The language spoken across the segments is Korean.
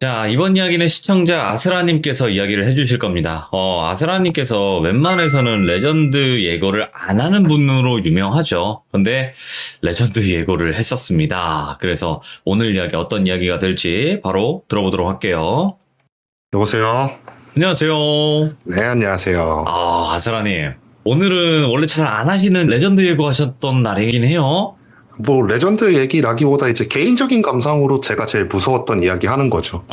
자, 이번 이야기는 시청자 아스라님께서 이야기를 해주실 겁니다. 아스라님께서 웬만해서는 레전드 예고를 안 하는 분으로 유명하죠. 근데 레전드 예고를 했었습니다. 그래서 오늘 이야기 어떤 이야기가 될지 바로 들어보도록 할게요. 여보세요? 안녕하세요. 네, 안녕하세요. 아스라님. 오늘은 원래 잘 안 하시는 레전드 예고 하셨던 날이긴 해요. 뭐, 레전드 얘기라기보다 이제 개인적인 감상으로 제가 제일 무서웠던 이야기 하는 거죠.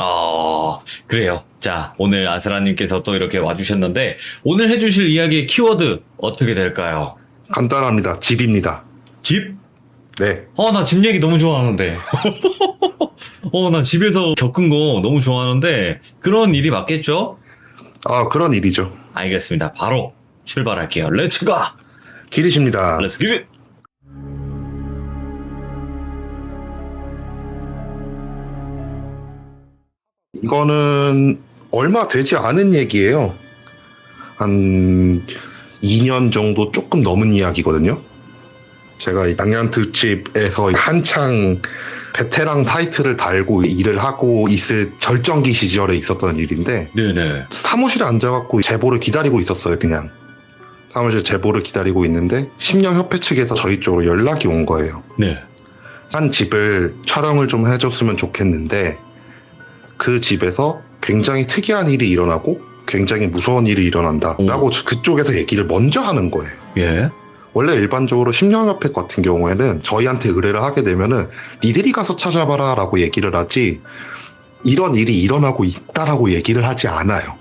그래요. 자, 오늘 아스라님께서 또 이렇게 와주셨는데, 오늘 해주실 이야기의 키워드 어떻게 될까요? 간단합니다. 집입니다. 집? 네. 나 집 얘기 너무 좋아하는데. 나 집에서 겪은 거 너무 좋아하는데, 그런 일이 맞겠죠? 그런 일이죠. 알겠습니다. 바로 출발할게요. 렛츠 고! 길이십니다. 렛츠 기릿! 이거는 얼마 되지 않은 얘기예요. 한 2년 정도 조금 넘은 이야기거든요. 제가 이 양양 특집에서 한창 베테랑 타이틀을 달고 일을 하고 있을 절정기 시절에 있었던 일인데, 네네. 사무실에 앉아갖고 제보를 기다리고 있었어요. 그냥 사무실 제보를 기다리고 있는데 심령협회 측에서 저희 쪽으로 연락이 온 거예요. 네. 한 집을 촬영을 좀 해줬으면 좋겠는데 그 집에서 굉장히 특이한 일이 일어나고 굉장히 무서운 일이 일어난다 라고 그쪽에서 얘기를 먼저 하는 거예요. 예. 원래 일반적으로 심령협회 같은 경우에는 저희한테 의뢰를 하게 되면은 니들이 가서 찾아봐라 라고 얘기를 하지, 이런 일이 일어나고 있다라고 얘기를 하지 않아요.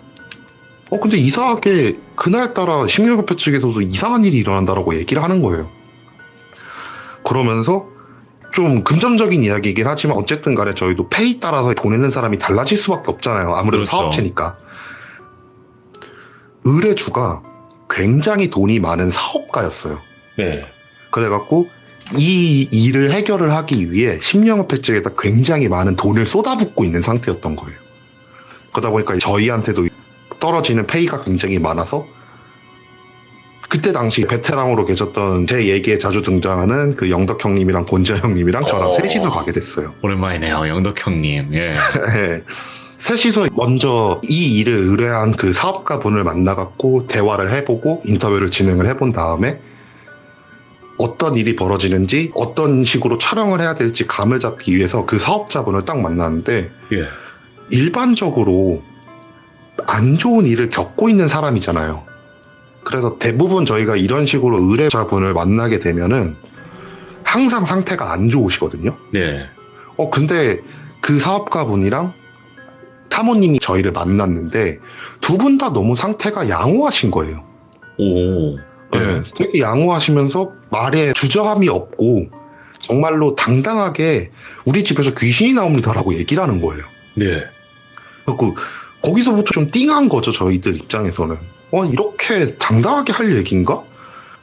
근데 이상하게 그날따라 심령협회 측에서도 이상한 일이 일어난다라고 얘기를 하는 거예요. 그러면서 좀 금전적인 이야기이긴 하지만 어쨌든 간에 저희도 페이 따라서 보내는 사람이 달라질 수밖에 없잖아요. 아무래도 그렇죠. 사업체니까. 의뢰주가 굉장히 돈이 많은 사업가였어요. 네. 그래갖고 이 일을 해결을 하기 위해 심령협회 측에다 굉장히 많은 돈을 쏟아붓고 있는 상태였던 거예요. 그러다 보니까 저희한테도 떨어지는 페이가 굉장히 많아서, 그때 당시 베테랑으로 계셨던 제 얘기에 자주 등장하는 그 영덕 형님이랑 곤지아 형님이랑 저랑 셋이서 가게 됐어요. 오랜만이네요. 영덕 형님. 예. 네. 셋이서 먼저 이 일을 의뢰한 그 사업가분을 만나갖고 대화를 해보고 인터뷰를 진행을 해본 다음에 어떤 일이 벌어지는지 어떤 식으로 촬영을 해야 될지 감을 잡기 위해서 그 사업자분을 딱 만났는데, 예. 일반적으로 안 좋은 일을 겪고 있는 사람이잖아요. 그래서 대부분 저희가 이런 식으로 의뢰자분을 만나게 되면은 항상 상태가 안 좋으시거든요. 네. 근데 그 사업가분이랑 사모님이 저희를 만났는데 두 분 다 너무 상태가 양호하신 거예요. 오. 네, 되게 양호하시면서 말에 주저함이 없고 정말로 당당하게 우리 집에서 귀신이 나옵니다라고 얘기를 하는 거예요. 네. 그래서 거기서부터 좀 띵한 거죠, 저희들 입장에서는. 이렇게 당당하게 할 얘기인가?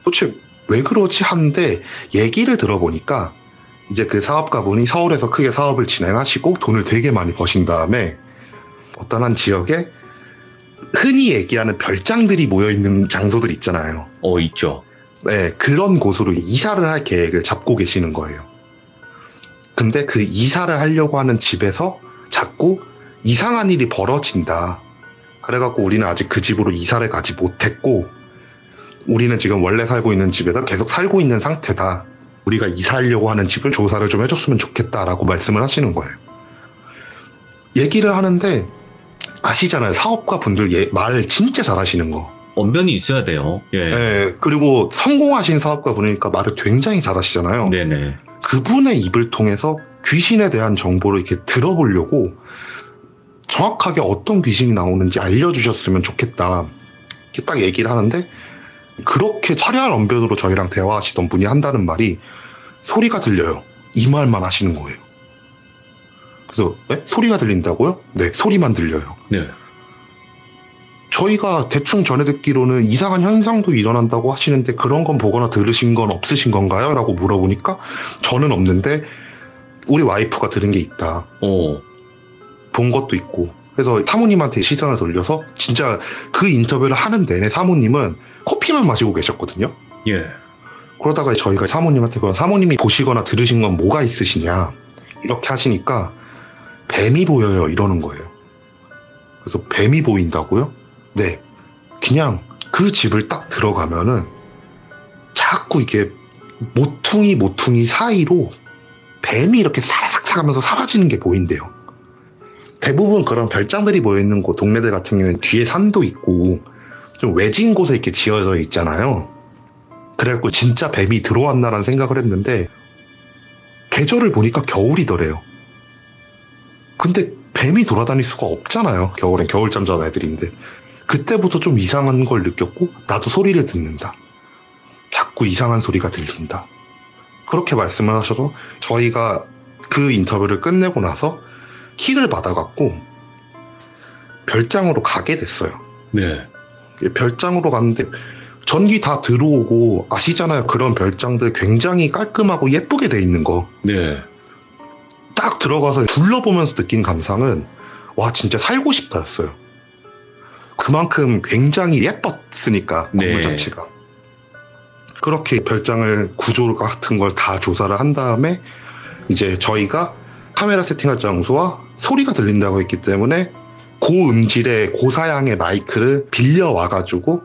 도대체 왜 그러지? 하는데 얘기를 들어보니까 이제 그 사업가분이 서울에서 크게 사업을 진행하시고 돈을 되게 많이 버신 다음에 어떤 한 지역에 흔히 얘기하는 별장들이 모여있는 장소들 있잖아요. 있죠. 네, 그런 곳으로 이사를 할 계획을 잡고 계시는 거예요. 근데 그 이사를 하려고 하는 집에서 자꾸 이상한 일이 벌어진다. 그래갖고 우리는 아직 그 집으로 이사를 가지 못했고, 우리는 지금 원래 살고 있는 집에서 계속 살고 있는 상태다. 우리가 이사하려고 하는 집을 조사를 좀 해줬으면 좋겠다라고 말씀을 하시는 거예요. 얘기를 하는데 아시잖아요. 사업가 분들 말 진짜 잘하시는 거. 언변이 있어야 돼요. 예. 네, 그리고 성공하신 사업가 분이니까 말을 굉장히 잘하시잖아요. 네네. 그분의 입을 통해서 귀신에 대한 정보를 이렇게 들어보려고 정확하게 어떤 귀신이 나오는지 알려주셨으면 좋겠다. 이렇게 딱 얘기를 하는데, 그렇게 화려한 언변으로 저희랑 대화하시던 분이 한다는 말이 소리가 들려요. 이 말만 하시는 거예요. 그래서 소리가 들린다고요? 네, 소리만 들려요. 네. 저희가 대충 전해 듣기로는 이상한 현상도 일어난다고 하시는데 그런 건 보거나 들으신 건 없으신 건가요? 라고 물어보니까 저는 없는데 우리 와이프가 들은 게 있다. 본 것도 있고. 그래서 사모님한테 시선을 돌려서 진짜 그 인터뷰를 하는 내내 사모님은 커피만 마시고 계셨거든요. 예. 그러다가 저희가 사모님한테 그럼 사모님이 보시거나 들으신 건 뭐가 있으시냐 이렇게 하시니까 뱀이 보여요 이러는 거예요. 그래서 뱀이 보인다고요? 네. 그냥 그 집을 딱 들어가면은 자꾸 이게 모퉁이 사이로 뱀이 이렇게 사락사락 하면서 사라지는 게 보인대요. 대부분 그런 별장들이 모여있는 곳 동네들 같은 경우는 뒤에 산도 있고 좀 외진 곳에 이렇게 지어져 있잖아요. 그래갖고 진짜 뱀이 들어왔나라는 생각을 했는데 계절을 보니까 겨울이더래요. 근데 뱀이 돌아다닐 수가 없잖아요. 겨울엔 겨울잠 자는 애들인데. 그때부터 좀 이상한 걸 느꼈고 나도 소리를 듣는다. 자꾸 이상한 소리가 들린다. 그렇게 말씀을 하셔서 저희가 그 인터뷰를 끝내고 나서 키를 받아갖고 별장으로 가게 됐어요. 네. 별장으로 갔는데 전기 다 들어오고 아시잖아요. 그런 별장들 굉장히 깔끔하고 예쁘게 돼 있는 거. 네. 딱 들어가서 둘러보면서 느낀 감상은 와 진짜 살고 싶다였어요. 그만큼 굉장히 예뻤으니까 건물 네. 자체가. 그렇게 별장을 구조 같은 걸 다 조사를 한 다음에 이제 저희가 카메라 세팅할 장소와 소리가 들린다고 했기 때문에 고음질의 고사양의 마이크를 빌려와가지고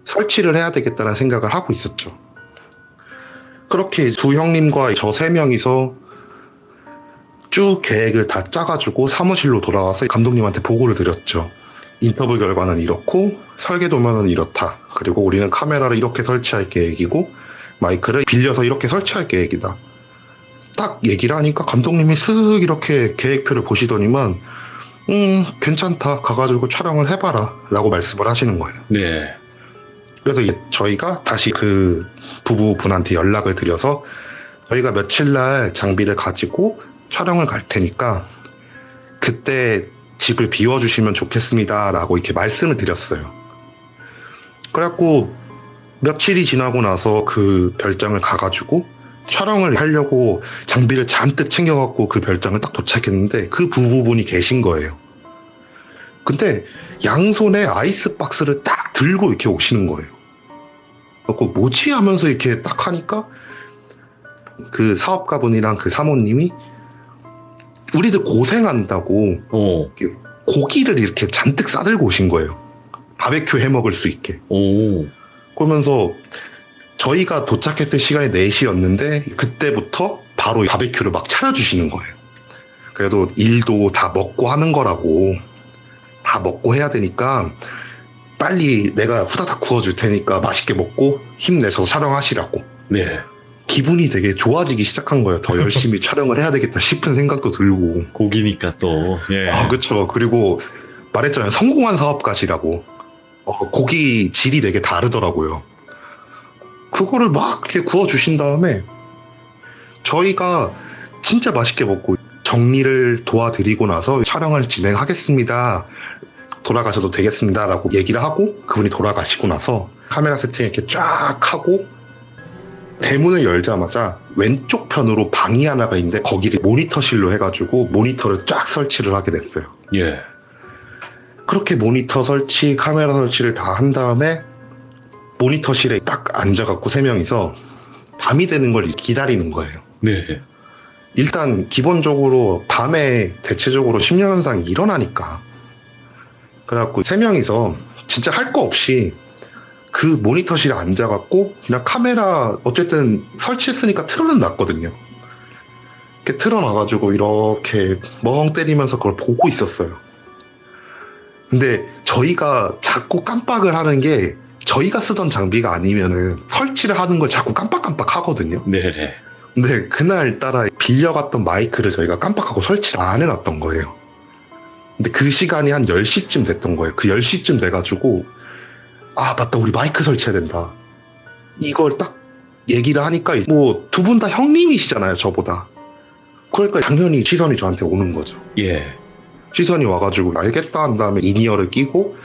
설치를 해야 되겠다는 생각을 하고 있었죠. 그렇게 두 형님과 저 세 명이서 쭉 계획을 다 짜가지고 사무실로 돌아와서 감독님한테 보고를 드렸죠. 인터뷰 결과는 이렇고 설계도면은 이렇다. 그리고 우리는 카메라를 이렇게 설치할 계획이고 마이크를 빌려서 이렇게 설치할 계획이다. 딱 얘기를 하니까 감독님이 쓱 이렇게 계획표를 보시더니만 괜찮다. 가가지고 촬영을 해봐라 라고 말씀을 하시는 거예요. 네. 그래서 이제 저희가 다시 그 부부분한테 연락을 드려서 저희가 며칠 날 장비를 가지고 촬영을 갈 테니까 그때 집을 비워주시면 좋겠습니다 라고 이렇게 말씀을 드렸어요. 그래갖고 며칠이 지나고 나서 그 별장을 가가지고 촬영을 하려고 장비를 잔뜩 챙겨갖고 그 별장을 딱 도착했는데 그 부부분이 계신 거예요. 근데 양손에 아이스박스를 딱 들고 이렇게 오시는 거예요. 그래갖고 뭐지 하면서 이렇게 딱 하니까 그 사업가분이랑 그 사모님이 우리들 고생한다고 오. 고기를 이렇게 잔뜩 싸들고 오신 거예요. 바베큐 해 먹을 수 있게. 오. 그러면서 저희가 도착했을 시간이 4시였는데 그때부터 바로 바베큐를 막 차려주시는 거예요. 그래도 일도 다 먹고 하는 거라고 다 먹고 해야 되니까 빨리 내가 후다닥 구워줄 테니까 맛있게 먹고 힘내서 촬영하시라고. 네. 기분이 되게 좋아지기 시작한 거예요. 더 열심히 촬영을 해야 되겠다 싶은 생각도 들고. 고기니까 또. 예. 아, 그쵸. 그리고 말했잖아요. 성공한 사업가시라고. 고기 질이 되게 다르더라고요. 그거를 막 이렇게 구워주신 다음에 저희가 진짜 맛있게 먹고 정리를 도와드리고 나서 촬영을 진행하겠습니다. 돌아가셔도 되겠습니다. 라고 얘기를 하고 그분이 돌아가시고 나서 카메라 세팅 이렇게 쫙 하고 대문을 열자마자 왼쪽 편으로 방이 하나가 있는데 거기를 모니터실로 해가지고 모니터를 쫙 설치를 하게 됐어요. 예. 그렇게 모니터 설치, 카메라 설치를 다 한 다음에 모니터실에 딱 앉아갖고 세 명이서 밤이 되는 걸 기다리는 거예요. 네. 일단 기본적으로 밤에 대체적으로 심려현상이 일어나니까 그래갖고 세 명이서 진짜 할 거 없이 그 모니터실에 앉아갖고 그냥 카메라 어쨌든 설치했으니까 틀어는 놨거든요. 이렇게 틀어놔가지고 이렇게 멍 때리면서 그걸 보고 있었어요. 근데 저희가 자꾸 깜빡을 하는 게 저희가 쓰던 장비가 아니면은 설치를 하는 걸 자꾸 깜빡깜빡 하거든요. 네네. 근데 그날따라 빌려갔던 마이크를 저희가 깜빡하고 설치를 안 해놨던 거예요. 근데 그 시간이 한 10시쯤 됐던 거예요. 그 10시쯤 돼가지고 아 맞다 우리 마이크 설치해야 된다. 이걸 딱 얘기를 하니까 뭐 두 분 다 형님이시잖아요 저보다. 그러니까 당연히 시선이 저한테 오는 거죠. 예. 시선이 와가지고 알겠다 한 다음에 인이어를 끼고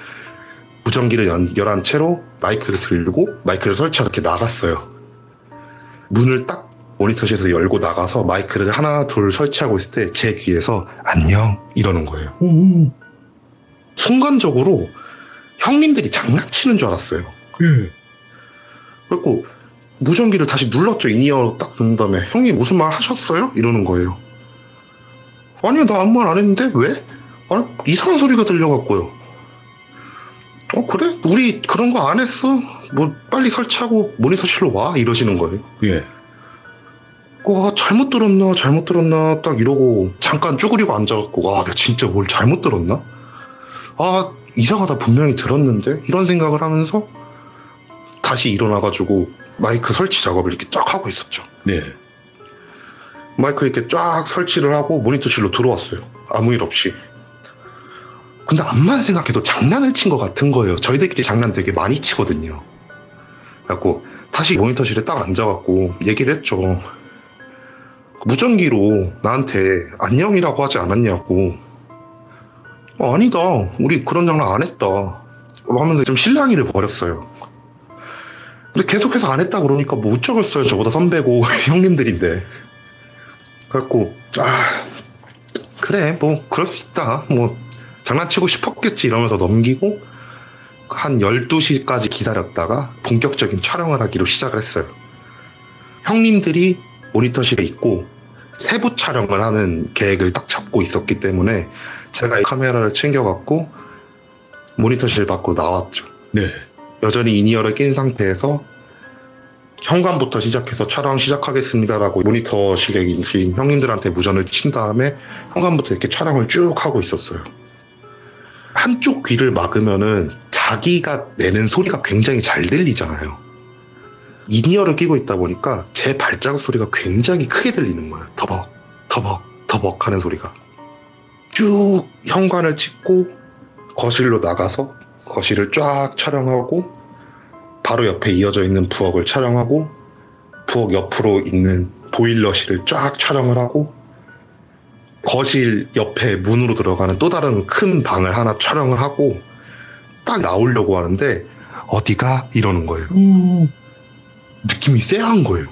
무전기를 연결한 채로 마이크를 들고 마이크를 설치하고 이렇게 나갔어요. 문을 딱 모니터실에서 열고 나가서 마이크를 하나 둘 설치하고 있을 때 제 귀에서 안녕 이러는 거예요. 오. 순간적으로 형님들이 장난치는 줄 알았어요. 예. 그래갖고 무전기를 다시 눌렀죠. 인이어 딱 듣는 다음에 형님 무슨 말 하셨어요? 이러는 거예요. 아니요, 나 아무 말 안 했는데? 왜? 아니, 이상한 소리가 들려갖고요. 그래? 우리 그런 거 안 했어. 뭐, 빨리 설치하고 모니터실로 와. 이러시는 거예요. 예. 잘못 들었나? 딱 이러고, 잠깐 쭈그리고 앉아갖고, 내가 진짜 뭘 잘못 들었나? 이상하다. 분명히 들었는데? 이런 생각을 하면서, 다시 일어나가지고, 마이크 설치 작업을 이렇게 쫙 하고 있었죠. 네. 마이크 이렇게 쫙 설치를 하고, 모니터실로 들어왔어요. 아무 일 없이. 근데 암만 생각해도 장난을 친 것 같은 거예요. 저희들끼리 장난 되게 많이 치거든요. 그래갖고 다시 모니터실에 딱 앉아갖고 얘기를 했죠. 무전기로 나한테 안녕이라고 하지 않았냐고. 아니다. 우리 그런 장난 안 했다. 하면서 좀 실랑이를 벌였어요. 근데 계속해서 안 했다 그러니까 뭐 어쩌겠어요. 저보다 선배고 형님들인데. 그래갖고 그래 뭐 그럴 수 있다. 뭐 장난치고 싶었겠지 이러면서 넘기고 한 12시까지 기다렸다가 본격적인 촬영을 하기로 시작을 했어요. 형님들이 모니터실에 있고 세부 촬영을 하는 계획을 딱 잡고 있었기 때문에 제가 카메라를 챙겨갖고 모니터실 밖으로 나왔죠. 네. 여전히 인이어를 낀 상태에서 현관부터 시작해서 촬영 시작하겠습니다라고 모니터실에 계신 형님들한테 무전을 친 다음에 현관부터 이렇게 촬영을 쭉 하고 있었어요. 한쪽 귀를 막으면은 자기가 내는 소리가 굉장히 잘 들리잖아요. 인이어를 끼고 있다 보니까 제 발자국 소리가 굉장히 크게 들리는 거예요. 더벅, 더벅, 더벅 하는 소리가. 쭉 현관을 찍고 거실로 나가서 거실을 쫙 촬영하고 바로 옆에 이어져 있는 부엌을 촬영하고 부엌 옆으로 있는 보일러실을 쫙 촬영을 하고 거실 옆에 문으로 들어가는 또 다른 큰 방을 하나 촬영을 하고 딱 나오려고 하는데 어디가? 이러는 거예요. 느낌이 쎄한 거예요.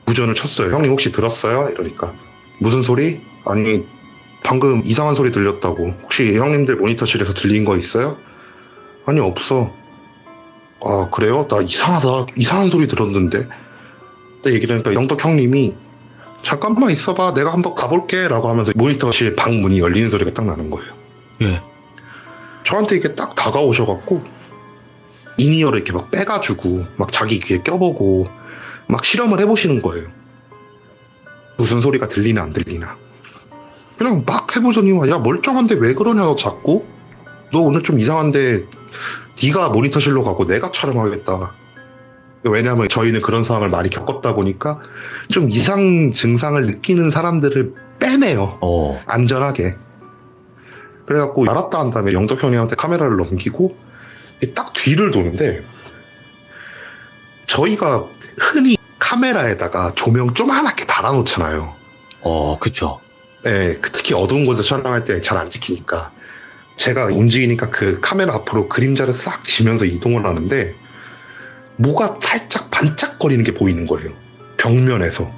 무전을 쳤어요. 형님 혹시 들었어요? 이러니까 무슨 소리? 아니 방금 이상한 소리 들렸다고. 혹시 형님들 모니터실에서 들린 거 있어요? 아니 없어. 그래요? 나 이상한 소리 들었는데. 얘기를 하니까 영덕 형님이 잠깐만 있어봐 내가 한번 가볼게 라고 하면서 모니터실 방 문이 열리는 소리가 딱 나는 거예요. 예. 저한테 이렇게 딱 다가오셔갖고 인이어를 이렇게 막 빼가지고 막 자기 귀에 껴보고 막 실험을 해보시는 거예요. 무슨 소리가 들리나 안 들리나. 그냥 막 해보더니 야 멀쩡한데 왜 그러냐 너 자꾸. 너 오늘 좀 이상한데 네가 모니터실로 가고 내가 촬영하겠다. 왜냐하면 저희는 그런 상황을 많이 겪었다 보니까 좀 이상 증상을 느끼는 사람들을 빼내요. 안전하게. 그래갖고 알았다 한 다음에 영덕 형님한테 카메라를 넘기고 딱 뒤를 도는데 저희가 흔히 카메라에다가 조명 조그맣게 달아놓잖아요. 그쵸. 네, 특히 어두운 곳에서 촬영할 때 잘 안 찍히니까 제가 움직이니까 그 카메라 앞으로 그림자를 싹 지면서 이동을 하는데 뭐가 살짝 반짝거리는 게 보이는 거예요. 벽면에서.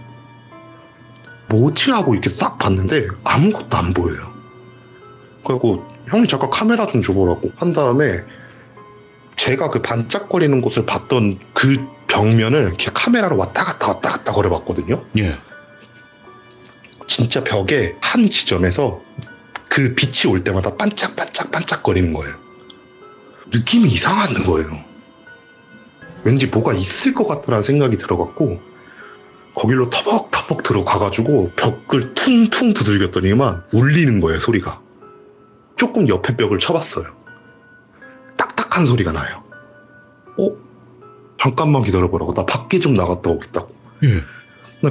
뭐지? 하고 이렇게 싹 봤는데 아무것도 안 보여요. 그래갖고 형님 잠깐 카메라 좀 줘보라고 한 다음에 제가 그 반짝거리는 곳을 봤던 그 벽면을 이렇게 카메라로 왔다 갔다 거려봤거든요. 예. 진짜 벽에 한 지점에서 그 빛이 올 때마다 반짝거리는 거예요. 느낌이 이상한 거예요. 왠지 뭐가 있을 것 같다라는 생각이 들어갖고 거길로 터벅터벅 들어가가지고 벽을 퉁퉁 두들겼더니만 울리는 거예요. 소리가. 조금 옆에 벽을 쳐봤어요. 딱딱한 소리가 나요. 잠깐만 기다려보라고. 나 밖에 좀 나갔다 오겠다고. 예.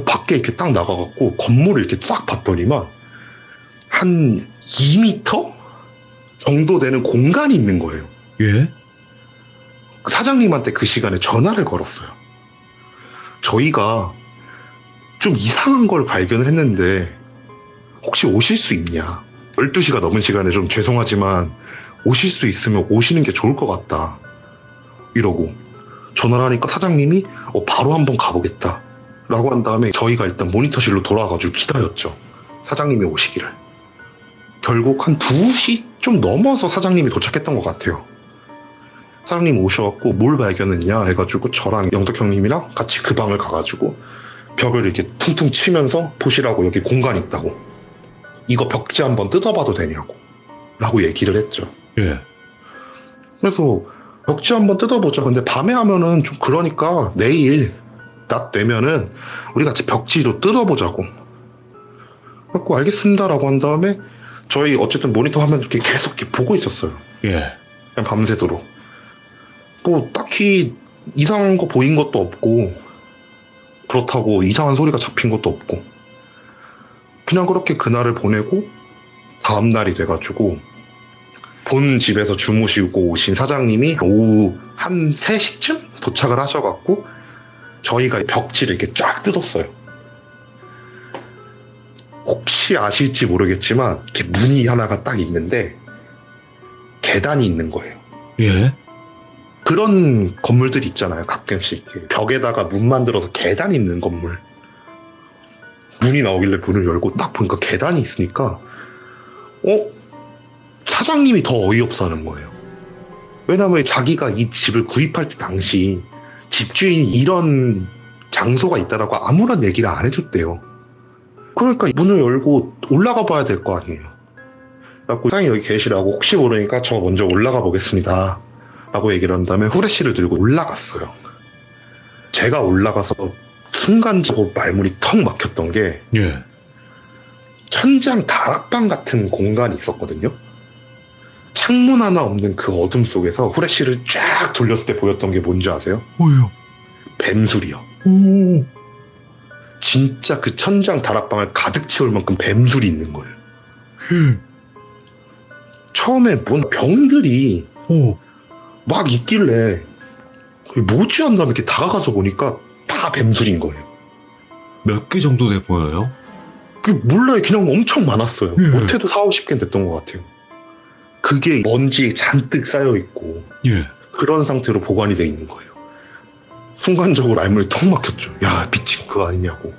밖에 이렇게 딱 나가갖고 건물을 이렇게 싹 봤더니만 한 2m 정도 되는 공간이 있는 거예요. 예? 사장님한테 그 시간에 전화를 걸었어요. 저희가 좀 이상한 걸 발견을 했는데 혹시 오실 수 있냐. 12시가 넘은 시간에 좀 죄송하지만 오실 수 있으면 오시는 게 좋을 것 같다. 이러고 전화를 하니까 사장님이 바로 한번 가보겠다. 라고 한 다음에 저희가 일단 모니터실로 돌아가가지고 기다렸죠. 사장님이 오시기를. 결국 한 2시 좀 넘어서 사장님이 도착했던 것 같아요. 사장님 오셔갖고 뭘 발견했냐 해가지고 저랑 영덕 형님이랑 같이 그 방을 가가지고 벽을 이렇게 퉁퉁 치면서 보시라고 여기 공간 있다고. 이거 벽지 한번 뜯어봐도 되냐고 라고 얘기를 했죠. 예. 그래서 벽지 한번 뜯어보자. 근데 밤에 하면은 좀 그러니까 내일 낮 되면은 우리 같이 벽지도 뜯어보자고. 그래갖고 알겠습니다라고 한 다음에 저희 어쨌든 모니터 화면 이렇게 계속 이렇게 보고 있었어요. 예. 그냥 밤새도록. 뭐 딱히 이상한 거 보인 것도 없고 그렇다고 이상한 소리가 잡힌 것도 없고 그냥 그렇게 그날을 보내고 다음날이 돼가지고 본 집에서 주무시고 오신 사장님이 오후 한 3시쯤 도착을 하셔갖고 저희가 벽지를 이렇게 쫙 뜯었어요. 혹시 아실지 모르겠지만 이렇게 문이 하나가 딱 있는데 계단이 있는 거예요. 예. 그런 건물들 있잖아요. 가끔씩 벽에다가 문 만들어서 계단이 있는 건물. 문이 나오길래 문을 열고 딱 보니까 계단이 있으니까 사장님이 더 어이없어 하는 거예요. 왜냐면 자기가 이 집을 구입할 때 당시 집주인이 이런 장소가 있다라고 아무런 얘기를 안 해줬대요. 그러니까 문을 열고 올라가 봐야 될 거 아니에요. 그래갖고 사장님 여기 계시라고 혹시 모르니까 저 먼저 올라가 보겠습니다 라고 얘기를 한 다음에 후레쉬를 들고 올라갔어요. 제가 올라가서 순간적으로 말문이 턱 막혔던 게 예. 천장 다락방 같은 공간이 있었거든요. 창문 하나 없는 그 어둠 속에서 후레쉬를 쫙 돌렸을 때 보였던 게 뭔지 아세요? 뭐예요? 뱀술이요. 오. 진짜 그 천장 다락방을 가득 채울 만큼 뱀술이 있는 거예요. 예. 처음에 뭔 병들이 오. 막 있길래 뭐지 한 다음에 이렇게 다가가서 보니까 다 뱀술인 거예요. 몇 개 정도 돼 보여요? 몰라요. 그냥 엄청 많았어요. 예. 못해도 4, 50개 됐던 것 같아요. 그게 먼지에 잔뜩 쌓여있고 예. 그런 상태로 보관이 돼 있는 거예요. 순간적으로 말문이 턱 막혔죠. 야 미친 그거 아니냐고.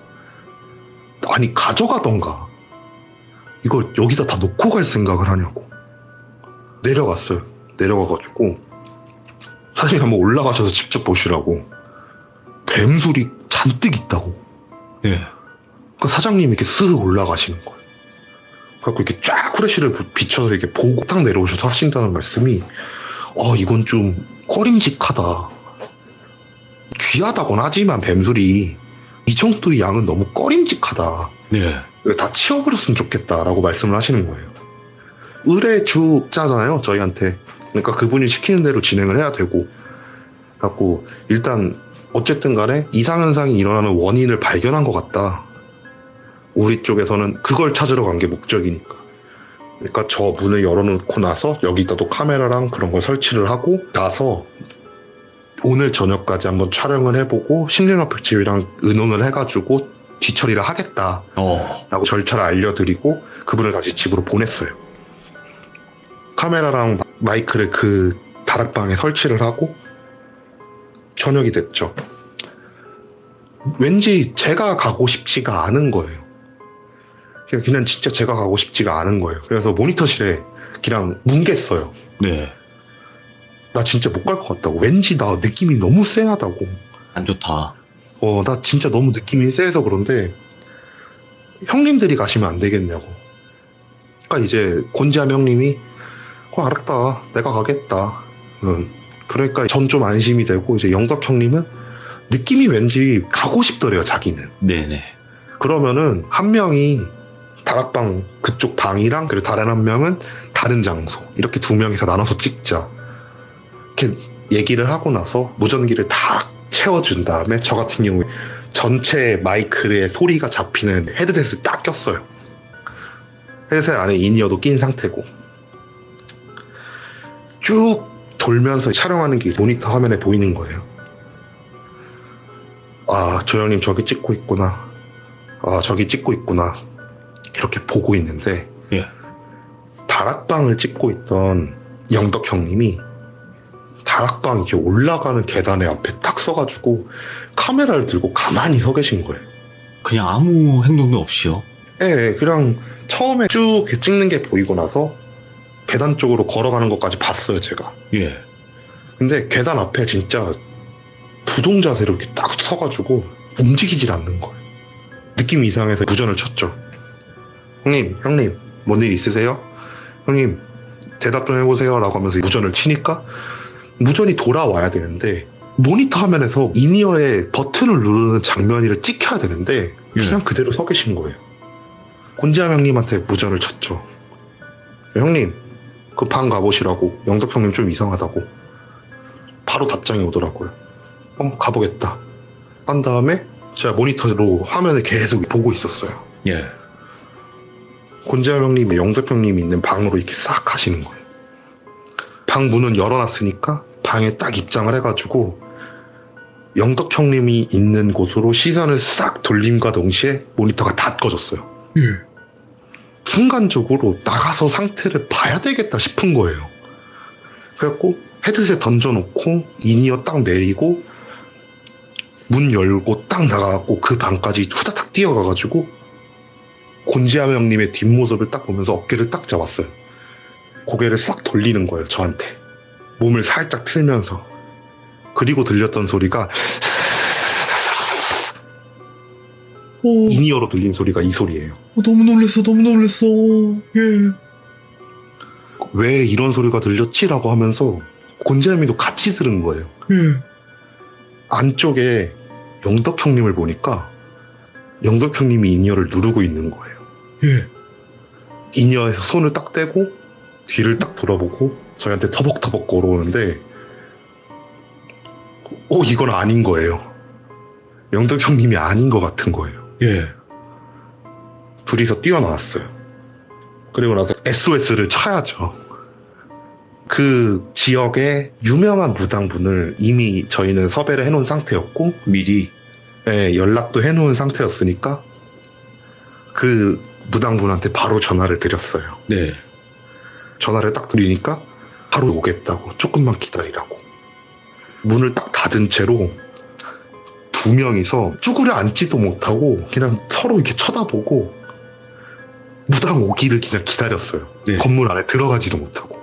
아니 가져가던가 이걸 여기다 다 놓고 갈 생각을 하냐고. 내려갔어요. 내려가가지고 사장님 한번 올라가셔서 직접 보시라고. 뱀술이 잔뜩 있다고. 예. 그 사장님이 이렇게 쓱 올라가시는 거예요. 그래갖고 이렇게 쫙 후레쉬를 비춰서 이렇게 보고 딱 내려오셔서 하신다는 말씀이 이건 좀 꺼림직하다. 귀하다곤 하지만 뱀술이 이 정도의 양은 너무 꺼림직하다. 예. 이거 다 치워버렸으면 좋겠다라고 말씀을 하시는 거예요. 의뢰 주잖아요, 저희한테. 그러니까 그분이 시키는 대로 진행을 해야 되고. 그래갖고 일단 어쨌든 간에 이상현상이 일어나는 원인을 발견한 것 같다. 우리 쪽에서는 그걸 찾으러 간 게 목적이니까. 그러니까 저 문을 열어놓고 나서 여기다도 카메라랑 그런 걸 설치를 하고 나서 오늘 저녁까지 한번 촬영을 해보고 신림아 백집이랑 의논을 해가지고 뒤처리를 하겠다 라고 절차를 알려드리고 그분을 다시 집으로 보냈어요. 카메라랑 마이크를 그 다락방에 설치를 하고 저녁이 됐죠. 왠지 제가 가고 싶지가 않은 거예요. 그냥 진짜 제가 가고 싶지가 않은 거예요. 그래서 모니터실에 그냥 뭉갰어요. 네. 나 진짜 못 갈 것 같다고. 왠지 나 느낌이 너무 쎄하다고. 안 좋다. 나 진짜 너무 느낌이 쎄해서 그런데 형님들이 가시면 안 되겠냐고. 그러니까 이제 권지함 형님이 알았다. 내가 가겠다. 그러니까 전 좀 안심이 되고 이제 영덕 형님은 느낌이 왠지 가고 싶더래요. 자기는. 네네. 그러면은 한 명이 다락방 그쪽 방이랑 그리고 다른 한 명은 다른 장소 이렇게 두 명이서 나눠서 찍자 이렇게 얘기를 하고 나서 무전기를 다 채워준 다음에 저 같은 경우에 전체 마이크에 소리가 잡히는 헤드셋을 딱 꼈어요. 헤드셋 안에 인이어도 낀 상태고 쭉 돌면서 촬영하는 게 모니터 화면에 보이는 거예요. 아, 저 형님 저기 찍고 있구나. 아, 저기 찍고 있구나. 이렇게 보고 있는데 예. 다락방을 찍고 있던 영덕 형님이 다락방 이렇게 올라가는 계단에 앞에 딱 서가지고 카메라를 들고 가만히 서 계신 거예요. 그냥 아무 행동도 없이요? 예, 그냥 처음에 쭉 이렇게 찍는 게 보이고 나서 계단 쪽으로 걸어가는 것까지 봤어요, 제가. 예. 근데 계단 앞에 진짜 부동 자세로 이렇게 딱 서가지고 움직이질 않는 거예요. 느낌이 이상해서 무전을 쳤죠. 형님, 뭔 일 있으세요? 형님 대답 좀 해보세요 라고 하면서 무전을 치니까 무전이 돌아와야 되는데 모니터 화면에서 인이어의 버튼을 누르는 장면을 찍혀야 되는데 그냥 그대로 서 계신 거예요. 곤지암 형님한테 무전을 쳤죠. 형님 그 방 가보시라고. 영덕 형님 좀 이상하다고. 바로 답장이 오더라고요. 가보겠다. 한 다음에 제가 모니터로 화면을 계속 보고 있었어요. 예. 곤지암 형님이 영덕 형님이 있는 방으로 이렇게 싹 가시는 거예요. 방 문은 열어놨으니까 방에 딱 입장을 해가지고 영덕 형님이 있는 곳으로 시선을 싹 돌림과 동시에 모니터가 다 꺼졌어요. 예. 순간적으로 나가서 상태를 봐야 되겠다 싶은 거예요. 그래갖고 헤드셋 던져놓고 인이어 딱 내리고 문 열고 딱 나가갖고 그 방까지 후다닥 뛰어가가지고 곤지암 형님의 뒷모습을 딱 보면서 어깨를 딱 잡았어요. 고개를 싹 돌리는 거예요, 저한테. 몸을 살짝 틀면서. 그리고 들렸던 소리가 인이어로 들린 소리가 이 소리예요. 너무 놀랬어. 예. 왜 이런 소리가 들렸지라고 하면서 곤지암이도 같이 들은 거예요. 예. 안쪽에 영덕 형님을 보니까 영덕 형님이 인이어를 누르고 있는 거예요. 예. 인이어에서 손을 딱 떼고 뒤를 딱 돌아보고 저희한테 터벅터벅 걸어오는데 이건 아닌 거예요. 영덕 형님이 아닌 것 같은 거예요. 예. 둘이서 뛰어나왔어요. 그리고 나서 SOS를 쳐야죠. 그 지역의 유명한 무당분을 이미 저희는 섭외를 해놓은 상태였고 미리. 네, 연락도 해놓은 상태였으니까 그 무당분한테 바로 전화를 드렸어요. 네. 전화를 딱 드리니까 바로 오겠다고, 조금만 기다리라고. 문을 딱 닫은 채로 두 명이서 쭈그려 앉지도 못하고 그냥 서로 이렇게 쳐다보고 무당 오기를 그냥 기다렸어요. 네. 건물 안에 들어가지도 못하고.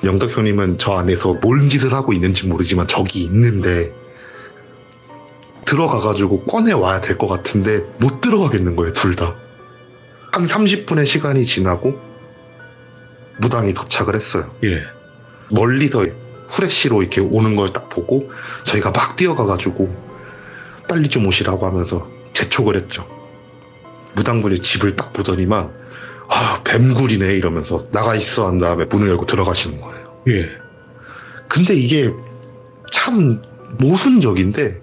영덕 형님은 저 안에서 뭔 짓을 하고 있는지 모르지만 저기 있는데 들어가가지고 꺼내와야 될 것 같은데 못 들어가겠는 거예요, 둘 다. 한 30분의 시간이 지나고 무당이 도착을 했어요. 예. 멀리서 후레쉬로 이렇게 오는 걸 딱 보고 저희가 막 뛰어가가지고 빨리 좀 오시라고 하면서 재촉을 했죠. 무당분이 집을 딱 보더니만 뱀굴이네 이러면서 나가 있어 한 다음에 문을 열고 들어가시는 거예요. 예. 근데 이게 참 모순적인데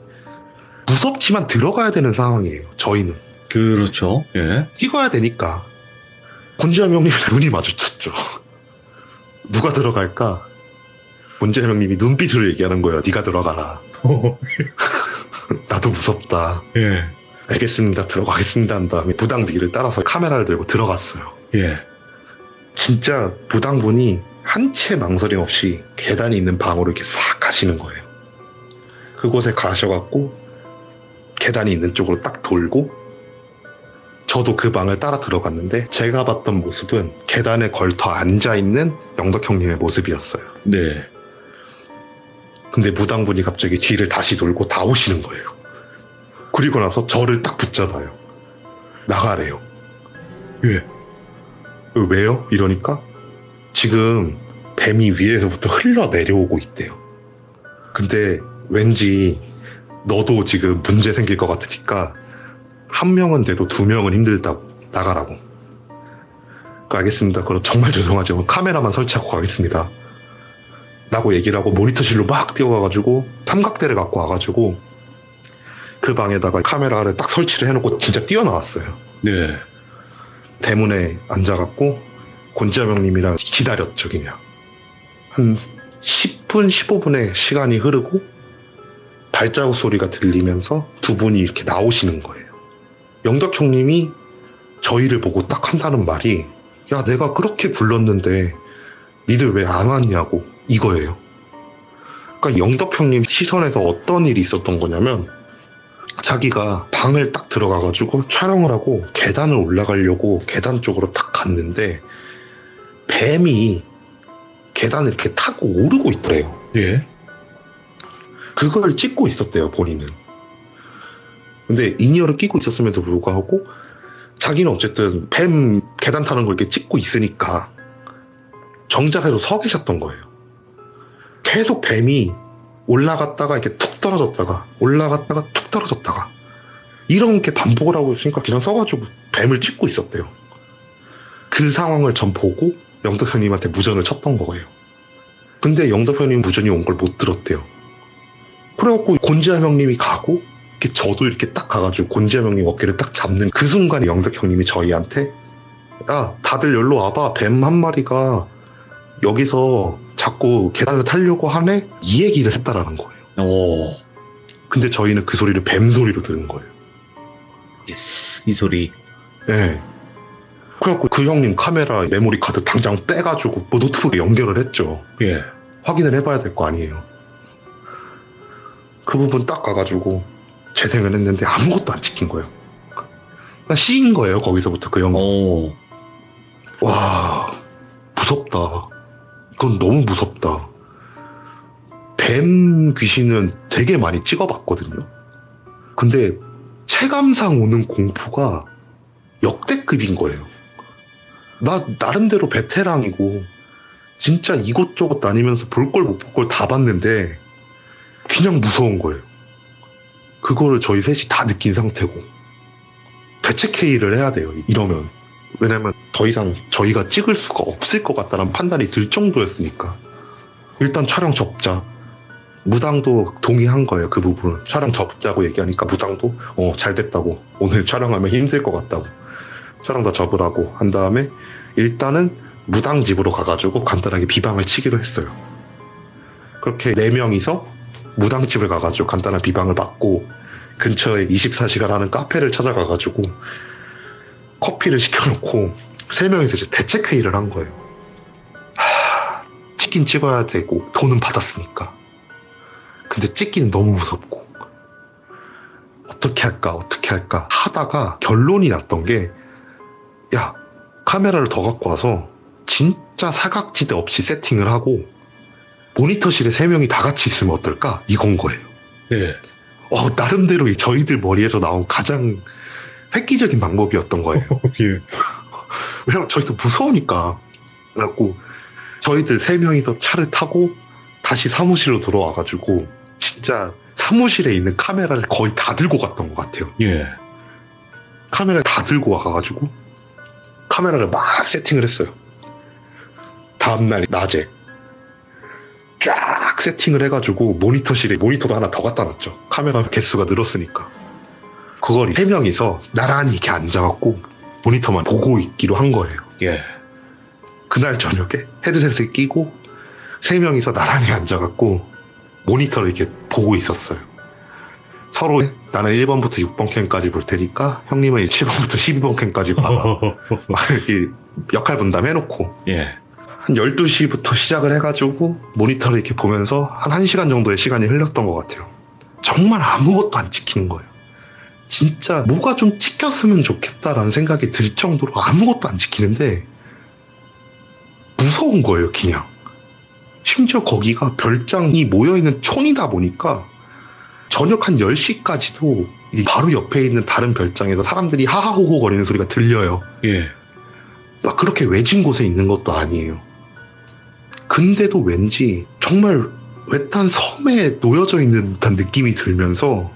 무섭지만 들어가야 되는 상황이에요. 저희는 그렇죠. 예. 찍어야 되니까. 곤지암 형님이랑 눈이 마주쳤죠. 누가 들어갈까? 곤지암 형님이 눈빛으로 얘기하는 거예요. 네가 들어가라. 나도 무섭다. 예. 알겠습니다. 들어가겠습니다. 한 다음에 무당 뒤를 따라서 카메라를 들고 들어갔어요. 예. 진짜 무당분이 한 채 망설임 없이 계단이 있는 방으로 이렇게 싹 가시는 거예요. 그곳에 가셔갖고 계단이 있는 쪽으로 딱 돌고 저도 그 방을 따라 들어갔는데 제가 봤던 모습은 계단에 걸터 앉아있는 영덕 형님의 모습이었어요. 네. 근데 무당분이 갑자기 뒤를 다시 돌고 다 오시는 거예요. 그리고 나서 저를 딱 붙잡아요. 나가래요. 예. 왜요? 이러니까 지금 뱀이 위에서부터 흘러 내려오고 있대요. 근데 왠지 너도 지금 문제 생길 것 같으니까 한 명은 돼도 두 명은 힘들다고 나가라고. 알겠습니다. 그럼 정말 죄송하지만 카메라만 설치하고 가겠습니다. 라고 얘기를 하고 모니터실로 막 뛰어가가지고 삼각대를 갖고 와가지고 그 방에다가 카메라를 딱 설치를 해놓고 진짜 뛰어나왔어요. 네. 대문에 앉아갖고 곤지암 형님이랑 기다렸죠. 그냥 한 10분 15분의 시간이 흐르고 발자국 소리가 들리면서 두 분이 이렇게 나오시는 거예요. 영덕 형님이 저희를 보고 딱 한다는 말이 야 내가 그렇게 불렀는데 니들 왜 안 왔냐고 이거예요. 그러니까 영덕 형님 시선에서 어떤 일이 있었던 거냐면 자기가 방을 딱 들어가가지고 촬영을 하고 계단을 올라가려고 계단 쪽으로 딱 갔는데 뱀이 계단을 이렇게 타고 오르고 있더래요. 예. 그걸 찍고 있었대요, 본인은. 근데 인이어를 끼고 있었음에도 불구하고 자기는 어쨌든 뱀 계단 타는 걸 이렇게 찍고 있으니까 정자세로 서 계셨던 거예요. 계속 뱀이 올라갔다가 이렇게 툭 떨어졌다가 올라갔다가 툭 떨어졌다가 이런 게 반복을 하고 있으니까 그냥 서가지고 뱀을 찍고 있었대요. 그 상황을 전 보고 영덕 형님한테 무전을 쳤던 거예요. 근데 영덕 형님 무전이 온 걸 못 들었대요. 그래갖고 곤지암 형님이 가고 이렇게 저도 이렇게 딱 가가지고 곤지암 형님 어깨를 딱 잡는 그 순간에 영덕 형님이 저희한테 야 다들 여기로 와봐, 뱀 한 마리가 여기서 자꾸 계단을 타려고 하네, 이 얘기를 했다라는 거예요. 오, 근데 저희는 그 소리를 뱀 소리로 들은 거예요. 예스, 이 소리. 네. 그래갖고 그 형님 카메라 메모리 카드 당장 떼가지고 뭐 노트북에 연결을 했죠. 예. 확인을 해봐야 될 거 아니에요. 그 부분 딱 가가지고 재생을 했는데 아무것도 안 찍힌 거예요. 그냥 씌인 거예요. 거기서부터 그 형님. 오, 와, 무섭다. 이건 너무 무섭다. 뱀 귀신은 되게 많이 찍어봤거든요. 근데 체감상 오는 공포가 역대급인 거예요. 나 나름대로 베테랑이고 진짜 이곳저곳 다니면서 볼 걸 못 볼 걸 다 봤는데 그냥 무서운 거예요. 그거를 저희 셋이 다 느낀 상태고 대책회의를 해야 돼요. 이러면. 왜냐면 더 이상 저희가 찍을 수가 없을 것 같다는 판단이 들 정도였으니까. 일단 촬영 접자. 무당도 동의한 거예요. 그 부분을. 촬영 접자고 얘기하니까 무당도 잘 됐다고. 오늘 촬영하면 힘들 것 같다고. 촬영 다 접으라고 한 다음에 일단은 무당 집으로 가가지고 간단하게 비방을 치기로 했어요. 그렇게 4명이서 무당 집을 가가지고 간단한 비방을 받고 근처에 24시간 하는 카페를 찾아가가지고 커피를 시켜놓고 3명이서 이제 대책회의를 한 거예요. 찍긴 찍어야 되고 돈은 받았으니까. 근데 찍기는 너무 무섭고 어떻게 할까 하다가 결론이 났던 게 야, 카메라를 더 갖고 와서 진짜 사각지대 없이 세팅을 하고 모니터실에 3명이 다 같이 있으면 어떨까? 이건 거예요. 예. 나름대로 저희들 머리에서 나온 가장 획기적인 방법이었던 거예요. 예. 왜냐면 저희도 무서우니까. 그래갖고 저희들 3명이서 차를 타고 다시 사무실로 들어와가지고 진짜 사무실에 있는 카메라를 거의 다 들고 갔던 것 같아요. 예. 카메라를 다 들고 와가지고 카메라를 막 세팅을 했어요. 다음날 낮에 쫙 세팅을 해가지고 모니터실에 모니터도 하나 더 갖다 놨죠. 카메라 개수가 늘었으니까. 그걸 3명이서 나란히 이렇게 앉아갖고 모니터만 보고 있기로 한 거예요. 예. 그날 저녁에 헤드셋을 끼고 3명이서 나란히 앉아갖고 모니터를 이렇게 보고 있었어요. 서로 나는 1번부터 6번 캠까지 볼 테니까 형님은 7번부터 12번 캠까지 봐봐. 막 이렇게 역할 분담해놓고 예. 한 12시부터 시작을 해가지고 모니터를 이렇게 보면서 한 1시간 정도의 시간이 흘렀던 것 같아요. 정말 아무것도 안 찍히는 거예요. 진짜 뭐가 좀 찍혔으면 좋겠다라는 생각이 들 정도로 아무것도 안 찍히는데 무서운 거예요, 그냥. 심지어 거기가 별장이 모여있는 촌이다 보니까 저녁 한 10시까지도 바로 옆에 있는 다른 별장에서 사람들이 하하호호 거리는 소리가 들려요. 예. 막 그렇게 외진 곳에 있는 것도 아니에요. 근데도 왠지 정말 외딴 섬에 놓여져 있는 듯한 느낌이 들면서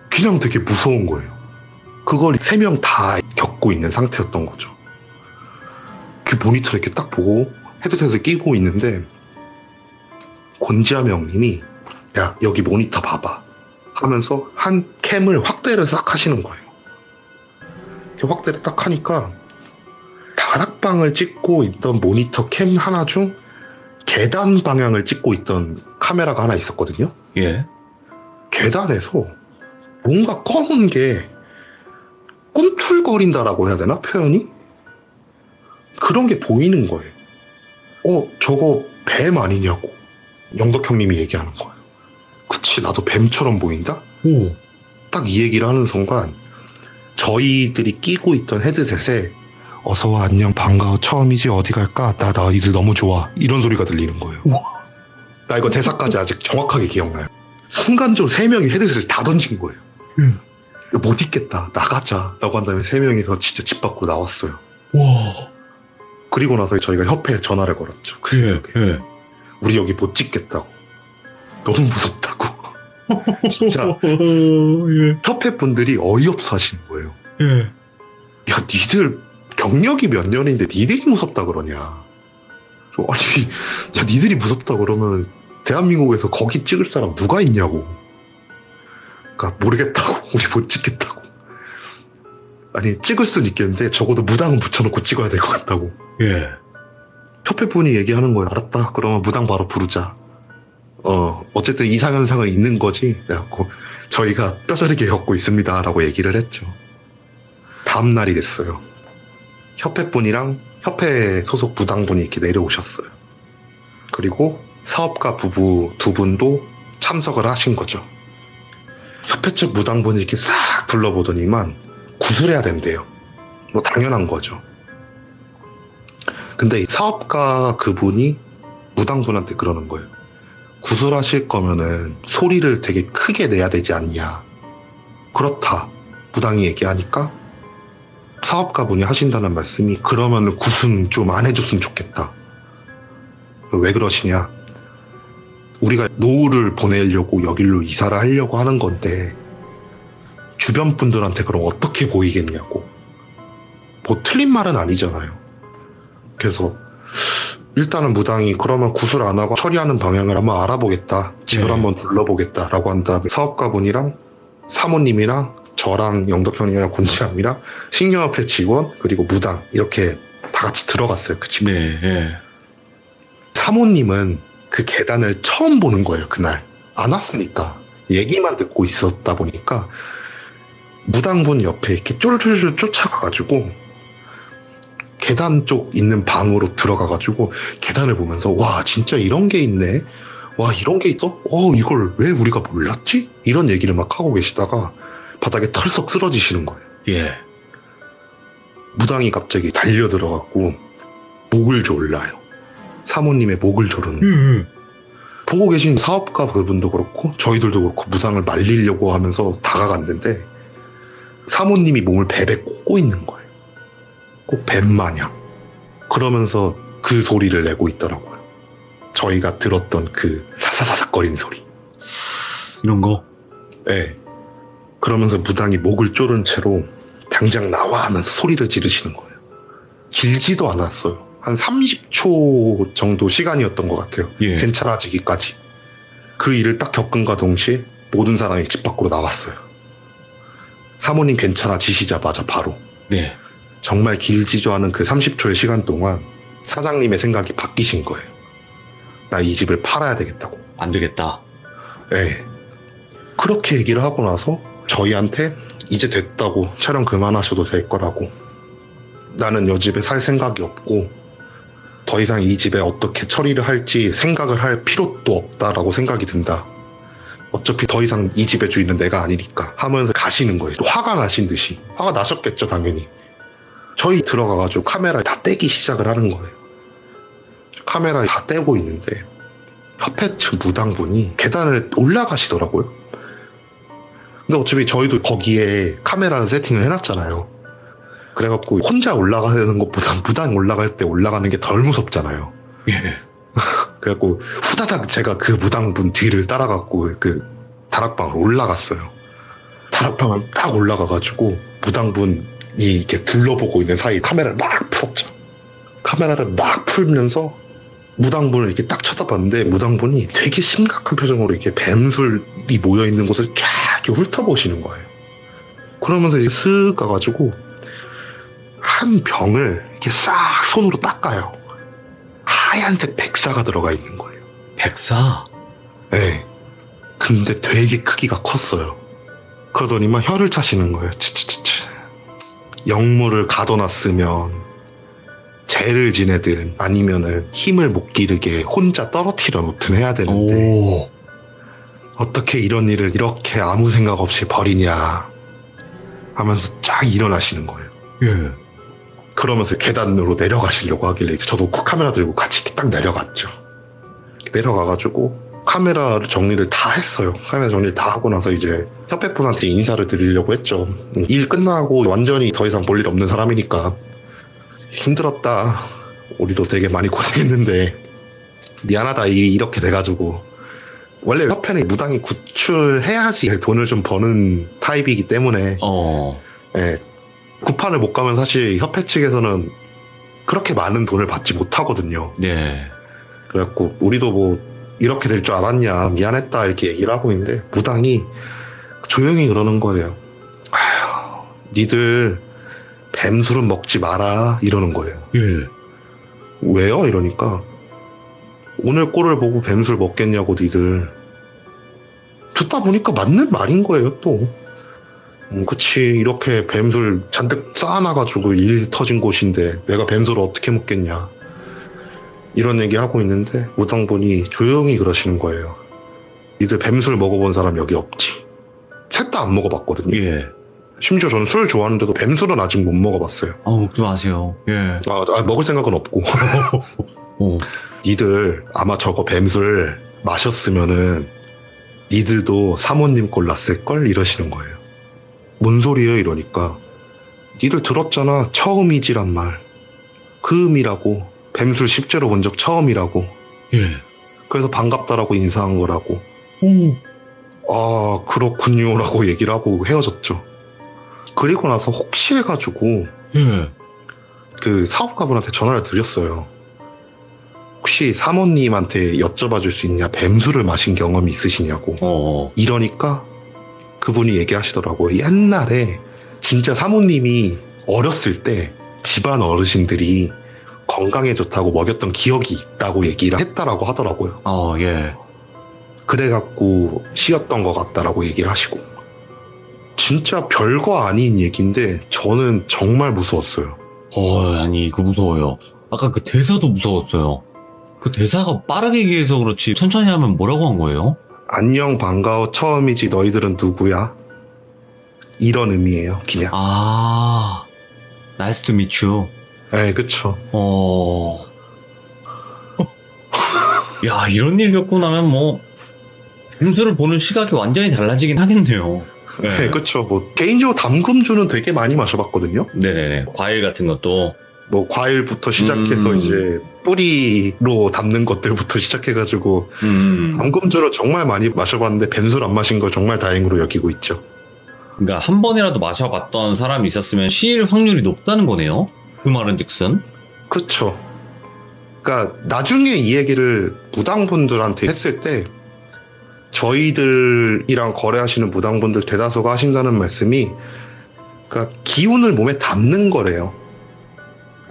그냥 되게 무서운 거예요. 그걸 3명 다 겪고 있는 상태였던 거죠. 그 모니터를 이렇게 딱 보고 헤드셋을 끼고 있는데 곤지암 형님이 야 여기 모니터 봐봐 하면서 한 캠을 확대를 싹 하시는 거예요. 이렇게 확대를 딱 하니까 다락방을 찍고 있던 모니터 캠 하나 중 계단 방향을 찍고 있던 카메라가 하나 있었거든요. 예. 계단에서 뭔가 검은 게 꿈틀거린다라고 해야 되나? 표현이? 그런 게 보이는 거예요. 저거 뱀 아니냐고 영덕 형님이 얘기하는 거예요. 그치, 나도 뱀처럼 보인다? 오. 딱 이 얘기를 하는 순간 저희들이 끼고 있던 헤드셋에 어서와 안녕 반가워 처음이지 어디 갈까 나 너희들 너무 좋아 이런 소리가 들리는 거예요. 우와. 나 이거 대사까지 아직 정확하게 기억나요. 순간적으로 3명이 헤드셋을 다 던진 거예요. 못 있겠다. 나가자. 라고 한 다음에 3명이서 진짜 집 밖으로 나왔어요. 와. 그리고 나서 저희가 협회에 전화를 걸었죠. 그 예, 새벽에. 예. 우리 여기 못 찍겠다고. 너무 무섭다고. 진짜 예, 협회 분들이 어이없어 하시는 거예요. 예. 야, 니들 경력이 몇 년인데 니들이 무섭다 그러냐. 아니, 야, 니들이 무섭다 그러면 대한민국에서 거기 찍을 사람 누가 있냐고. 그러니까 모르겠다고. 우리 못 찍겠다고. 아니, 찍을 수는 있겠는데 적어도 무당은 붙여놓고 찍어야 될 것 같다고. 예. 협회분이 얘기하는 거예요. 알았다. 그러면 무당 바로 부르자. 어쨌든 이상현상은 있는 거지. 그래갖고 저희가 뼈저리게 겪고 있습니다. 라고 얘기를 했죠. 다음 날이 됐어요. 협회분이랑 협회 소속 무당분이 이렇게 내려오셨어요. 그리고 사업가 부부 2분도 참석을 하신 거죠. 협회 측 무당분이 이렇게 싹 둘러보더니만 구술해야 된대요. 뭐 당연한 거죠. 근데 이 사업가 그분이 무당분한테 그러는 거예요. 구술하실 거면은 소리를 되게 크게 내야 되지 않냐. 그렇다. 무당이 얘기하니까 사업가분이 하신다는 말씀이 그러면 구순 좀 안 해줬으면 좋겠다. 왜 그러시냐. 우리가 노후를 보내려고 여기로 이사를 하려고 하는 건데 주변 분들한테 그럼 어떻게 보이겠냐고. 뭐 틀린 말은 아니잖아요. 그래서 일단은 무당이 그러면 구술 안 하고 처리하는 방향을 한번 알아보겠다. 집을 네. 한번 둘러보겠다라고 한 다음에 사업가분이랑 사모님이랑 저랑 영덕형이랑 곤지암이랑 식료협회 직원 그리고 무당 이렇게 다 같이 들어갔어요. 그 집에. 네, 예. 사모님은 그 계단을 처음 보는 거예요. 그날. 안 왔으니까. 얘기만 듣고 있었다 보니까 무당분 옆에 이렇게 쫄쫄쫄 쫓아가가지고 계단 쪽 있는 방으로 들어가가지고 계단을 보면서 와 진짜 이런 게 있네. 와 이런 게 있어? 이걸 왜 우리가 몰랐지? 이런 얘기를 막 하고 계시다가 바닥에 털썩 쓰러지시는 거예요. 예. 무당이 갑자기 달려 들어갔고 목을 졸라요. 사모님의 목을 조르는. 보고 계신 사업가 그분도 그렇고 저희들도 그렇고 무당을 말리려고 하면서 다가갔는데 사모님이 몸을 베베 꼬고 있는 거예요. 꼭 뱀마냥. 그러면서 그 소리를 내고 있더라고요. 저희가 들었던 그 사사사삭거리는 소리. 이런 거? 네. 그러면서 무당이 목을 조른 채로 당장 나와 하면서 소리를 지르시는 거예요. 길지도 않았어요. 한 30초 정도 시간이었던 것 같아요. 예. 괜찮아지기까지. 그 일을 딱 겪은과 동시에 모든 사람이 집 밖으로 나왔어요. 사모님 괜찮아지시자마자 바로. 네. 정말 길지도 않은 그 30초의 시간 동안 사장님의 생각이 바뀌신 거예요. 나 이 집을 팔아야 되겠다고. 안 되겠다. 네. 그렇게 얘기를 하고 나서 저희한테 이제 됐다고 촬영 그만하셔도 될 거라고. 나는 이 집에 살 생각이 없고 더 이상 이 집에 어떻게 처리를 할지 생각을 할 필요도 없다라고 생각이 든다. 어차피 더 이상 이 집의 주인은 내가 아니니까 하면서 가시는 거예요. 화가 나신 듯이. 화가 나셨겠죠 당연히. 저희 들어가가지고 카메라에 다 떼기 시작을 하는 거예요. 카메라에 다 떼고 있는데 협회 측 무당분이 계단을 올라가시더라고요. 근데 어차피 저희도 거기에 카메라 세팅을 해놨잖아요. 그래갖고 혼자 올라가는 것보다 무당 올라갈 때 올라가는 게 덜 무섭잖아요. 예. 그래갖고 후다닥 제가 그 무당분 뒤를 따라갖고 그 다락방으로 올라갔어요. 다락방을 딱 올라가가지고 무당분이 이렇게 둘러보고 있는 사이 카메라를 막 풀었죠. 카메라를 막 풀면서 무당분을 이렇게 딱 쳐다봤는데 무당분이 되게 심각한 표정으로 이렇게 뱀술이 모여있는 곳을 쫙 이렇게 훑어보시는 거예요. 그러면서 이렇게 쓱 가가지고 한 병을 이렇게 싹 손으로 닦아요. 하얀색 백사가 들어가 있는 거예요. 백사? 네. 근데 되게 크기가 컸어요. 그러더니만 혀를 차시는 거예요. 치치치치. 영물을 가둬놨으면 죄를 지내든 아니면은 힘을 못 기르게 혼자 떨어뜨려 놓든 해야 되는데 오. 어떻게 이런 일을 이렇게 아무 생각 없이 버리냐 하면서 쫙 일어나시는 거예요. 예. 그러면서 계단으로 내려가시려고 하길래 저도 카메라 들고 같이 딱 내려갔죠. 내려가가지고 카메라 정리를 다 했어요. 카메라 정리를 다 하고 나서 이제 협회분한테 인사를 드리려고 했죠. 일 끝나고 완전히 더 이상 볼 일 없는 사람이니까 힘들었다. 우리도 되게 많이 고생했는데 미안하다. 일이 이렇게 돼가지고 원래 협회는 무당이 구출해야지 돈을 좀 버는 타입이기 때문에 예, 구판을 못 가면 사실 협회 측에서는 그렇게 많은 돈을 받지 못하거든요. 네. 그래갖고 우리도 뭐 이렇게 될 줄 알았냐 미안했다 이렇게 얘기를 하고 있는데 무당이 조용히 그러는 거예요. 아휴, 니들 뱀술은 먹지 마라 이러는 거예요. 예. 왜요? 이러니까 오늘 꼴을 보고 뱀술 먹겠냐고 니들. 듣다 보니까 맞는 말인 거예요 또. 그치, 이렇게 뱀술 잔뜩 쌓아놔가지고 일 터진 곳인데 내가 뱀술을 어떻게 먹겠냐 이런 얘기 하고 있는데 무당분이 조용히 그러시는 거예요. 니들 뱀술 먹어본 사람 여기 없지. 셋 다 안 먹어봤거든요. 예. 심지어 저는 술 좋아하는데도 뱀술은 아직 못 먹어봤어요. 먹지 마세요. 예. 먹을 생각은 없고. 니들 아마 저거 뱀술 마셨으면은 니들도 사모님 꼴났을걸 이러시는 거예요. 뭔 소리예요? 이러니까 니들 들었잖아. 처음이지란 말. 그 의미라고. 뱀술 십제로 본 적 처음이라고. 예. 그래서 반갑다라고 인사한 거라고. 오. 아, 그렇군요 라고 얘기를 하고 헤어졌죠. 그리고 나서 혹시 해가지고 예. 그 사업가분한테 전화를 드렸어요. 혹시 사모님한테 여쭤봐 줄 수 있냐, 뱀술을 마신 경험이 있으시냐고. 이러니까 그분이 얘기하시더라고요. 옛날에 진짜 사모님이 어렸을 때 집안 어르신들이 건강에 좋다고 먹였던 기억이 있다고 얘기를 했다라고 하더라고요. 예. 그래갖고 쉬었던 것 같다라고 얘기를 하시고. 진짜 별거 아닌 얘기인데 저는 정말 무서웠어요. 아니, 그 무서워요. 아까 그 대사도 무서웠어요. 그 대사가 빠르게 얘기해서 그렇지 천천히 하면 뭐라고 한 거예요? 안녕 반가워 처음이지 너희들은 누구야? 이런 의미예요 그냥. Nice to meet you. 네 그쵸. 야, 이런 일 겪고 나면 뭐 뱀술을 보는 시각이 완전히 달라지긴 하겠네요. 네 그쵸. 뭐 개인적으로 담금주는 되게 많이 마셔봤거든요. 네네네. 과일 같은 것도. 뭐 과일부터 시작해서 이제 뿌리로 담는 것들부터 시작해가지고 담금주를 정말 많이 마셔봤는데 뱀술 안 마신 걸 정말 다행으로 여기고 있죠. 그러니까 한 번이라도 마셔봤던 사람이 있었으면 시일 확률이 높다는 거네요. 그 말은즉슨. 그쵸. 그러니까 나중에 이 얘기를 무당분들한테 했을 때 저희들이랑 거래하시는 무당분들 대다수가 하신다는 말씀이 그러니까 기운을 몸에 담는 거래요.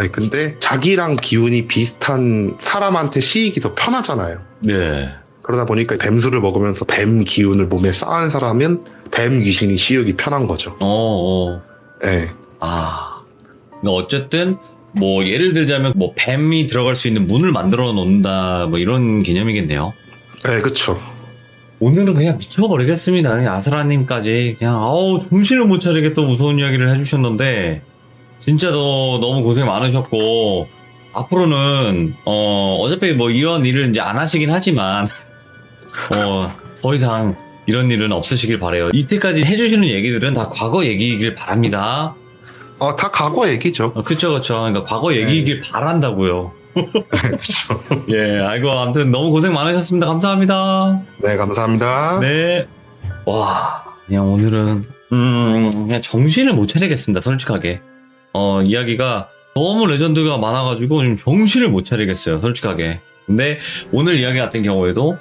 아니, 근데 자기랑 기운이 비슷한 사람한테 시익이 더 편하잖아요. 네. 그러다 보니까 뱀술을 먹으면서 뱀 기운을 몸에 쌓은 사람은 뱀 귀신이 시익이 편한 거죠. 네. 그러니까 어쨌든 뭐 예를 들자면 뭐 뱀이 들어갈 수 있는 문을 만들어 놓는다 뭐 이런 개념이겠네요. 네, 그쵸. 오늘은 그냥 미쳐버리겠습니다. 아스라님까지 그냥 정신을 못 차리게 또 무서운 이야기를 해주셨는데 진짜 너무 고생 많으셨고 앞으로는 어차피 뭐 이런 일을 이제 안 하시긴 하지만 더 이상 이런 일은 없으시길 바래요. 이때까지 해주시는 얘기들은 다 과거 얘기이길 바랍니다. 다 과거 얘기죠. 그쵸. 그러니까 과거 얘기이길 바란다고요. 그쵸. 예, 아이고 아무튼 너무 고생 많으셨습니다. 감사합니다. 네, 감사합니다. 네. 와, 그냥 오늘은 그냥 정신을 못 차리겠습니다. 솔직하게. 이야기가 너무 레전드가 많아가지고 좀 정신을 못 차리겠어요. 솔직하게. 근데 오늘 이야기 같은 경우에도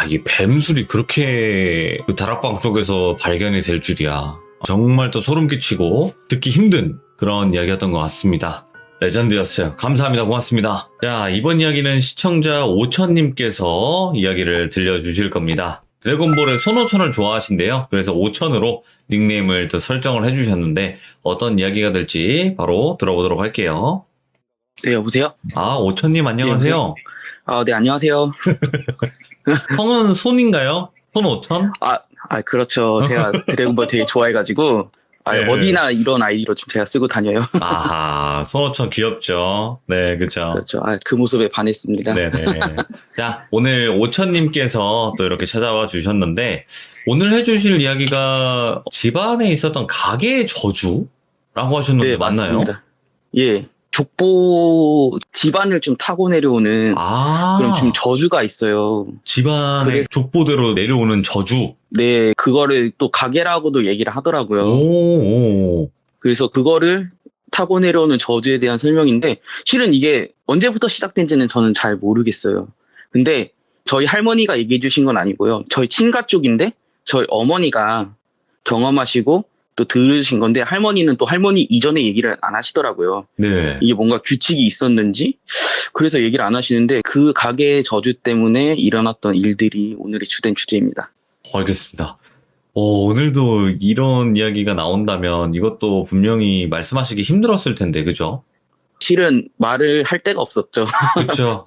이 뱀술이 그렇게 그 다락방 속에서 발견이 될 줄이야. 정말 또 소름 끼치고 듣기 힘든 그런 이야기였던 것 같습니다. 레전드였어요. 감사합니다. 고맙습니다. 자, 이번 이야기는 시청자 5000님께서 이야기를 들려주실 겁니다. 드래곤볼의 손오천을 좋아하신대요. 그래서 5000으로 닉네임을 또 설정을 해주셨는데 어떤 이야기가 될지 바로 들어보도록 할게요. 네, 여보세요? 5000님 안녕하세요. 네, 안녕하세요. 성은 손인가요? 손 5000? 그렇죠. 제가 드래곤볼 되게 좋아해가지고, 아, 네. 어디나 이런 아이디로 좀 제가 쓰고 다녀요. 아하, 손오천 귀엽죠. 네, 그죠. 그렇죠. 아, 그 모습에 반했습니다. 네네. 자, 오늘 오천님께서 또 이렇게 찾아와 주셨는데, 오늘 해주실 이야기가 집안에 있었던 가게의 저주라고 하셨는데, 네, 맞나요? 맞습니다. 예. 족보 집안을 좀 타고 내려오는 아, 그런 좀 저주가 있어요. 집안의 그게- 족보대로 내려오는 저주. 네, 그거를 또 가게라고도 얘기를 하더라고요. 오. 그래서 그거를 타고 내려오는 저주에 대한 설명인데, 실은 이게 언제부터 시작된지는 저는 잘 모르겠어요. 근데 저희 할머니가 얘기해 주신 건 아니고요. 저희 친가 쪽인데, 저희 어머니가 경험하시고 또 들으신 건데, 할머니는 또 할머니 이전에 얘기를 안 하시더라고요. 네. 이게 뭔가 규칙이 있었는지, 그래서 얘기를 안 하시는데, 그 가게의 저주 때문에 일어났던 일들이 오늘의 주된 주제입니다. 알겠습니다. 오늘도 이런 이야기가 나온다면 이것도 분명히 말씀하시기 힘들었을 텐데, 그죠? 실은 말을 할 데가 없었죠. 그쵸?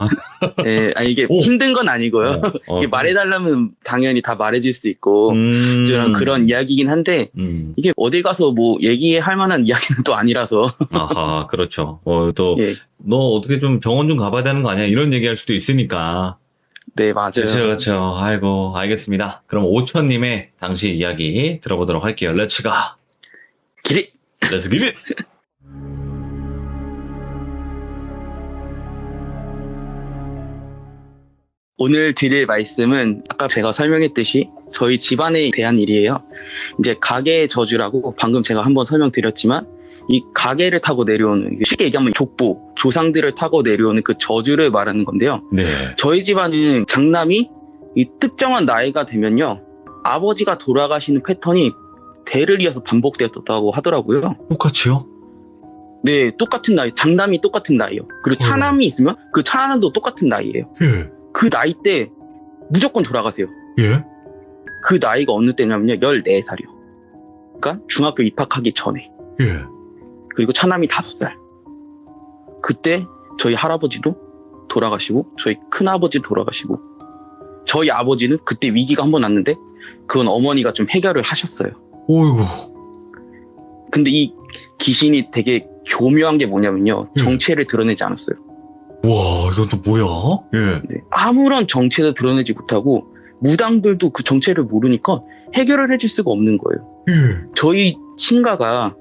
예, 아니, 이게 오. 힘든 건 아니고요. 이게 말해달라면 당연히 다 말해줄 수 있고, 저는 그런 이야기긴 한데, 이게 어디 가서 뭐 얘기할 만한 이야기는 또 아니라서. 아하, 그렇죠. 또, 예, 너 어떻게 좀 병원 좀 가봐야 되는 거 아니야? 이런 얘기 할 수도 있으니까. 네, 맞아요. 그렇죠. 아이고, 알겠습니다. 그럼 오천님의 당시 이야기 들어보도록 할게요. 렛츠 가! 길이! 렛츠 기릿! 오늘 드릴 말씀은 아까 제가 설명했듯이 저희 집안에 대한 일이에요. 이제 가게의 저주라고 방금 제가 한번 설명드렸지만, 이 가게를 타고 내려오는, 쉽게 얘기하면 족보, 조상들을 타고 내려오는 그 저주를 말하는 건데요. 네. 저희 집안은 장남이 이 특정한 나이가 되면요, 아버지가 돌아가시는 패턴이 대를 이어서 반복되었다고 하더라고요. 똑같이요? 네, 똑같은 나이, 장남이 똑같은 나이요. 그리고 차남이 있으면 그 차남도 똑같은 나이예요. 예. 그 나이 때 무조건 돌아가세요. 예? 그 나이가 어느 때냐면요, 14살이요. 그러니까 중학교 입학하기 전에. 예. 그리고 차남이 5살. 그때 저희 할아버지도 돌아가시고, 저희 큰아버지도 돌아가시고, 저희 아버지는 그때 위기가 한 번 왔는데, 그건 어머니가 좀 해결을 하셨어요. 오이고. 근데 이 귀신이 되게 교묘한 게 뭐냐면요, 정체를 드러내지 않았어요. 와, 이건 또 뭐야? 예. 네, 아무런 정체도 드러내지 못하고, 무당들도 그 정체를 모르니까 해결을 해줄 수가 없는 거예요. 예. 저희 친가가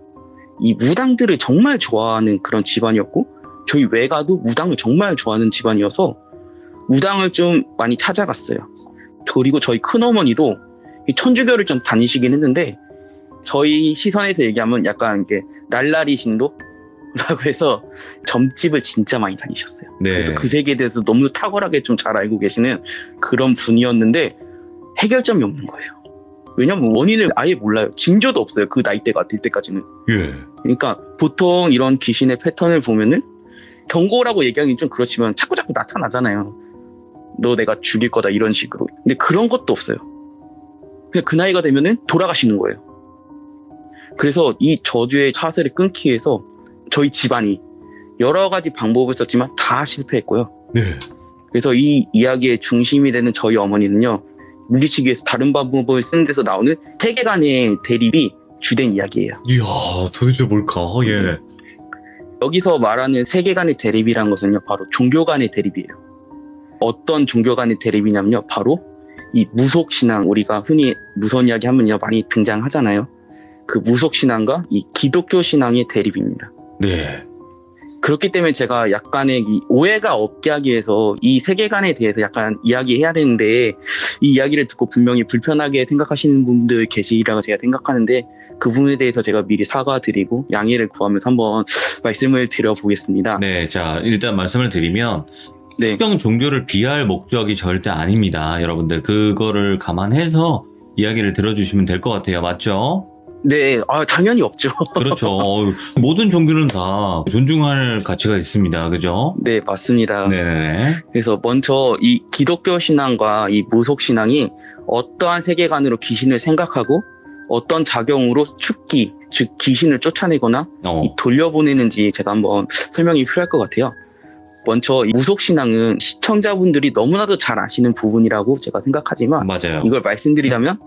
이 무당들을 정말 좋아하는 그런 집안이었고, 저희 외가도 무당을 정말 좋아하는 집안이어서 무당을 좀 많이 찾아갔어요. 그리고 저희 큰어머니도 이 천주교를 좀 다니시긴 했는데, 저희 시선에서 얘기하면 약간 이게 날라리 신도라고 해서 점집을 진짜 많이 다니셨어요. 네. 그래서 그 세계에 대해서 너무 탁월하게 좀 잘 알고 계시는 그런 분이었는데, 해결점이 없는 거예요. 왜냐면 원인을 아예 몰라요. 징조도 없어요. 그 나이대가 될 때까지는. 예. 그러니까 보통 이런 귀신의 패턴을 보면은, 경고라고 얘기하기는 좀 그렇지만 자꾸 나타나잖아요. 너 내가 죽일 거다, 이런 식으로. 근데 그런 것도 없어요. 그냥 그 나이가 되면은 돌아가시는 거예요. 그래서 이 저주의 차세를 끊기 위해서 저희 집안이 여러 가지 방법을 썼지만 다 실패했고요. 네. 그래서 이 이야기의 중심이 되는 저희 어머니는요, 물리치기 위해서 다른 방법을 쓰는 데서 나오는 세계관의 대립이 주된 이야기예요. 이야, 도대체 뭘까? 예. 여기서 말하는 세계관의 대립이라는 것은요, 바로 종교 간의 대립이에요. 어떤 종교 간의 대립이냐면요, 바로 이 무속신앙, 우리가 흔히 무선 이야기 하면요 많이 등장하잖아요. 그 무속신앙과 이 기독교 신앙의 대립입니다. 네. 그렇기 때문에 제가 약간의 이 오해가 없게 하기 위해서 이 세계관에 대해서 약간 이야기해야 되는데, 이 이야기를 듣고 분명히 불편하게 생각하시는 분들 계시리라고 제가 생각하는데, 그 부분에 대해서 제가 미리 사과드리고 양해를 구하면서 한번 말씀을 드려보겠습니다. 네, 자, 일단 말씀을 드리면, 네. 특정 종교를 비하할 목적이 절대 아닙니다. 여러분들, 그거를 감안해서 이야기를 들어주시면 될 것 같아요. 맞죠? 네, 당연히 없죠. 그렇죠. 모든 종교는 다 존중할 가치가 있습니다. 그죠? 네, 맞습니다. 네네. 그래서 먼저 이 기독교 신앙과 이 무속 신앙이 어떠한 세계관으로 귀신을 생각하고 어떤 작용으로 축기, 즉 귀신을 쫓아내거나 이 돌려보내는지 제가 한번 설명이 필요할 것 같아요. 먼저 이 무속 신앙은 시청자분들이 너무나도 잘 아시는 부분이라고 제가 생각하지만, 맞아요. 이걸 말씀드리자면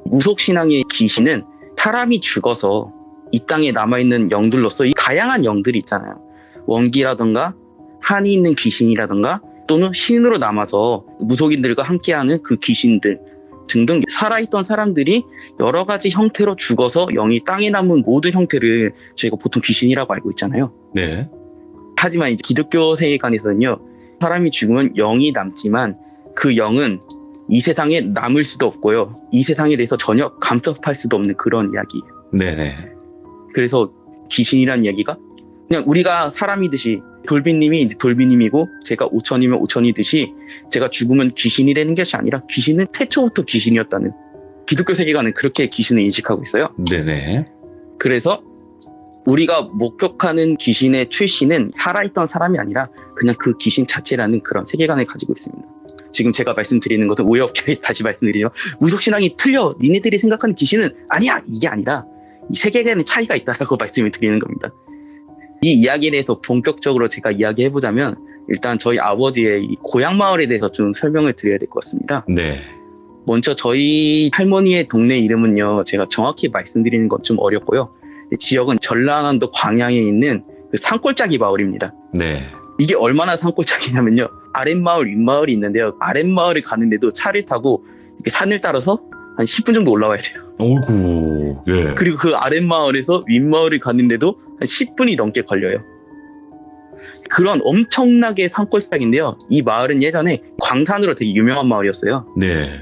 무속 신앙의 귀신은 사람이 죽어서 이 땅에 남아있는 영들로서 이 다양한 영들이 있잖아요. 원기라던가 한이 있는 귀신이라던가 또는 신으로 남아서 무속인들과 함께하는 그 귀신들 등등 살아있던 사람들이 여러 가지 형태로 죽어서 영이 땅에 남은 모든 형태를 저희가 보통 귀신이라고 알고 있잖아요. 네. 하지만 이제 기독교 세계관에서는요, 사람이 죽으면 영이 남지만 그 영은 이 세상에 남을 수도 없고요, 이 세상에 대해서 전혀 감접할 수도 없는 그런 이야기예요. 네네. 그래서 귀신이라는 이야기가 그냥 우리가 사람이듯이 돌비님이 이제 돌비님이고 제가 오천이면 오천이듯이 제가 죽으면 귀신이 되는 것이 아니라 귀신은 태초부터 귀신이었다는, 기독교 세계관은 그렇게 귀신을 인식하고 있어요. 네네. 그래서 우리가 목격하는 귀신의 출신은 살아있던 사람이 아니라 그냥 그 귀신 자체라는 그런 세계관을 가지고 있습니다. 지금 제가 말씀드리는 것은 오해 없게 다시 말씀드리지만 무속신앙이 틀려, 니네들이 생각하는 귀신은 아니야, 이게 아니라 이 세계관의 차이가 있다라고 말씀을 드리는 겁니다. 이 이야기에 대해서 본격적으로 제가 이야기해보자면 일단 저희 아버지의 이 고향 마을에 대해서 좀 설명을 드려야 될 것 같습니다. 네. 먼저 저희 할머니의 동네 이름은요, 제가 정확히 말씀드리는 건 좀 어렵고요. 지역은 전라남도 광양에 있는 그 산골짜기 마을입니다. 네. 이게 얼마나 산골짜기냐면요, 아랫마을 윗마을이 있는데요, 아랫마을을 가는데도 차를 타고 이렇게 산을 따라서 한 10분 정도 올라와야 돼요. 어이구. 예. 그리고 그 아랫마을에서 윗마을을 갔는데도 한 10분이 넘게 걸려요. 그런 엄청나게 산골짜기인데요, 이 마을은 예전에 광산으로 되게 유명한 마을이었어요. 네.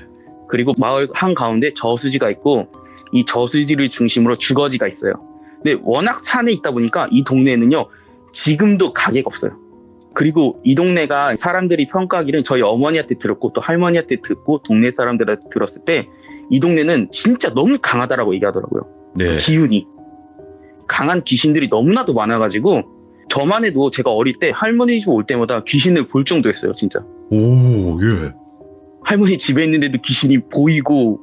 그리고 마을 한가운데 저수지가 있고 이 저수지를 중심으로 주거지가 있어요. 근데 워낙 산에 있다 보니까 이 동네에는요, 지금도 가게가 없어요. 그리고 이 동네가 사람들이 평가하기를, 저희 어머니한테 들었고 또 할머니한테 듣고 동네 사람들한테 들었을 때 이 동네는 진짜 너무 강하다라고 얘기하더라고요. 네. 기운이. 강한 귀신들이 너무나도 많아가지고 저만 해도 제가 어릴 때 할머니 집 올 때마다 귀신을 볼 정도였어요, 진짜. 오, 예. 할머니 집에 있는데도 귀신이 보이고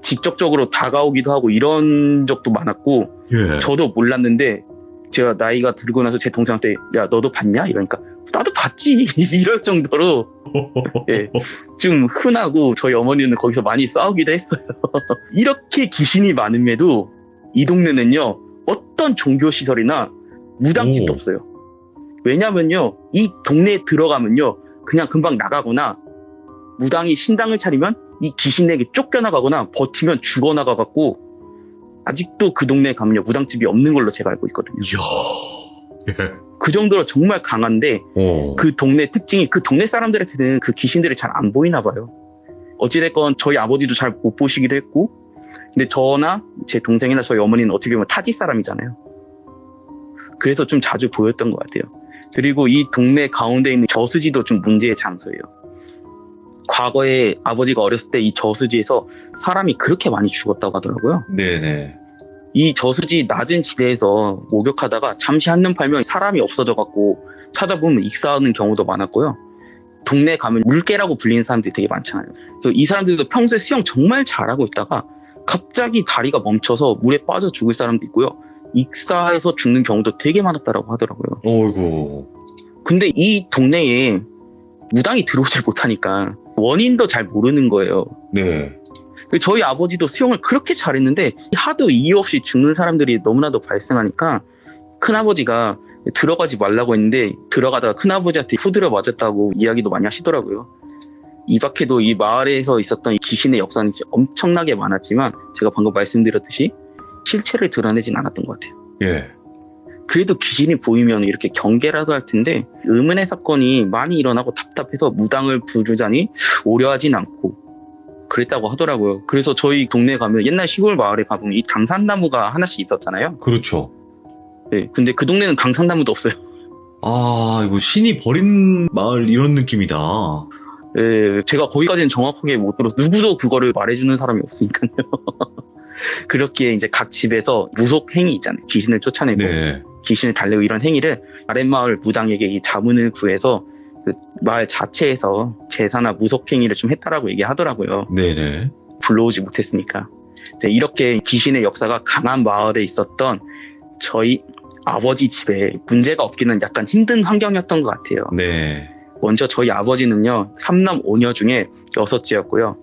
직접적으로 다가오기도 하고 이런 적도 많았고, 예. 저도 몰랐는데 제가 나이가 들고 나서 제 동생한테 야 너도 봤냐? 이러니까 나도 봤지 이럴 정도로 예, 좀 흔하고 저희 어머니는 거기서 많이 싸우기도 했어요. 이렇게 귀신이 많음에도 이 동네는요, 어떤 종교시설이나 무당집도 오. 없어요. 왜냐면요, 이 동네에 들어가면요 그냥 금방 나가거나 무당이 신당을 차리면 이 귀신에게 쫓겨나가거나 버티면 죽어나가갖고 아직도 그 동네에 가면요 무당집이 없는 걸로 제가 알고 있거든요. 이야. 예. 그 정도로 정말 강한데 오. 그 동네 특징이 그 동네 사람들한테는 그 귀신들이 잘 안 보이나 봐요. 어찌됐건 저희 아버지도 잘 못 보시기도 했고, 근데 저나 제 동생이나 저희 어머니는 어떻게 보면 타지 사람이잖아요. 그래서 좀 자주 보였던 것 같아요. 그리고 이 동네 가운데 있는 저수지도 좀 문제의 장소예요. 과거에 아버지가 어렸을 때 이 저수지에서 사람이 그렇게 많이 죽었다고 하더라고요. 네네. 이 저수지 낮은 지대에서 목욕하다가 잠시 한눈 팔면 사람이 없어져갖고 찾아보면 익사하는 경우도 많았고요. 동네 가면 물개라고 불리는 사람들이 되게 많잖아요. 그래서 이 사람들도 평소에 수영 정말 잘하고 있다가 갑자기 다리가 멈춰서 물에 빠져 죽을 사람도 있고요. 익사해서 죽는 경우도 되게 많았다고 하더라고요. 어이구. 근데 이 동네에 무당이 들어오질 못하니까 원인도 잘 모르는 거예요. 네. 저희 아버지도 수영을 그렇게 잘했는데 하도 이유 없이 죽는 사람들이 너무나도 발생하니까 큰아버지가 들어가지 말라고 했는데 들어가다가 큰아버지한테 후드려 맞았다고 이야기도 많이 하시더라고요. 이 밖에도 이 마을에서 있었던 이 귀신의 역사는 엄청나게 많았지만 제가 방금 말씀드렸듯이 실체를 드러내진 않았던 것 같아요. 예. 그래도 귀신이 보이면 이렇게 경계라도 할 텐데 의문의 사건이 많이 일어나고 답답해서 무당을 부르자니 오려하진 않고 그랬다고 하더라고요. 그래서 저희 동네에 가면 옛날 시골 마을에 가보면 이 당산나무가 하나씩 있었잖아요. 그렇죠. 네, 근데 그 동네는 당산나무도 없어요. 아, 이거 신이 버린 마을 이런 느낌이다. 네, 제가 거기까지는 정확하게 못 들어서 누구도 그거를 말해주는 사람이 없으니까요. 그렇게 이제 각 집에서 무속 행위 있잖아요. 귀신을 쫓아내고 네. 귀신을 달래고 이런 행위를 아랫마을 무당에게 이 자문을 구해서 그 마을 자체에서 제사나 무속 행위를 좀 했다라고 얘기하더라고요. 네네. 불러오지 못했으니까. 네, 이렇게 귀신의 역사가 강한 마을에 있었던 저희 아버지 집에 문제가 없기는 약간 힘든 환경이었던 것 같아요. 네. 먼저 저희 아버지는요, 3남 5녀 중에 6째였고요.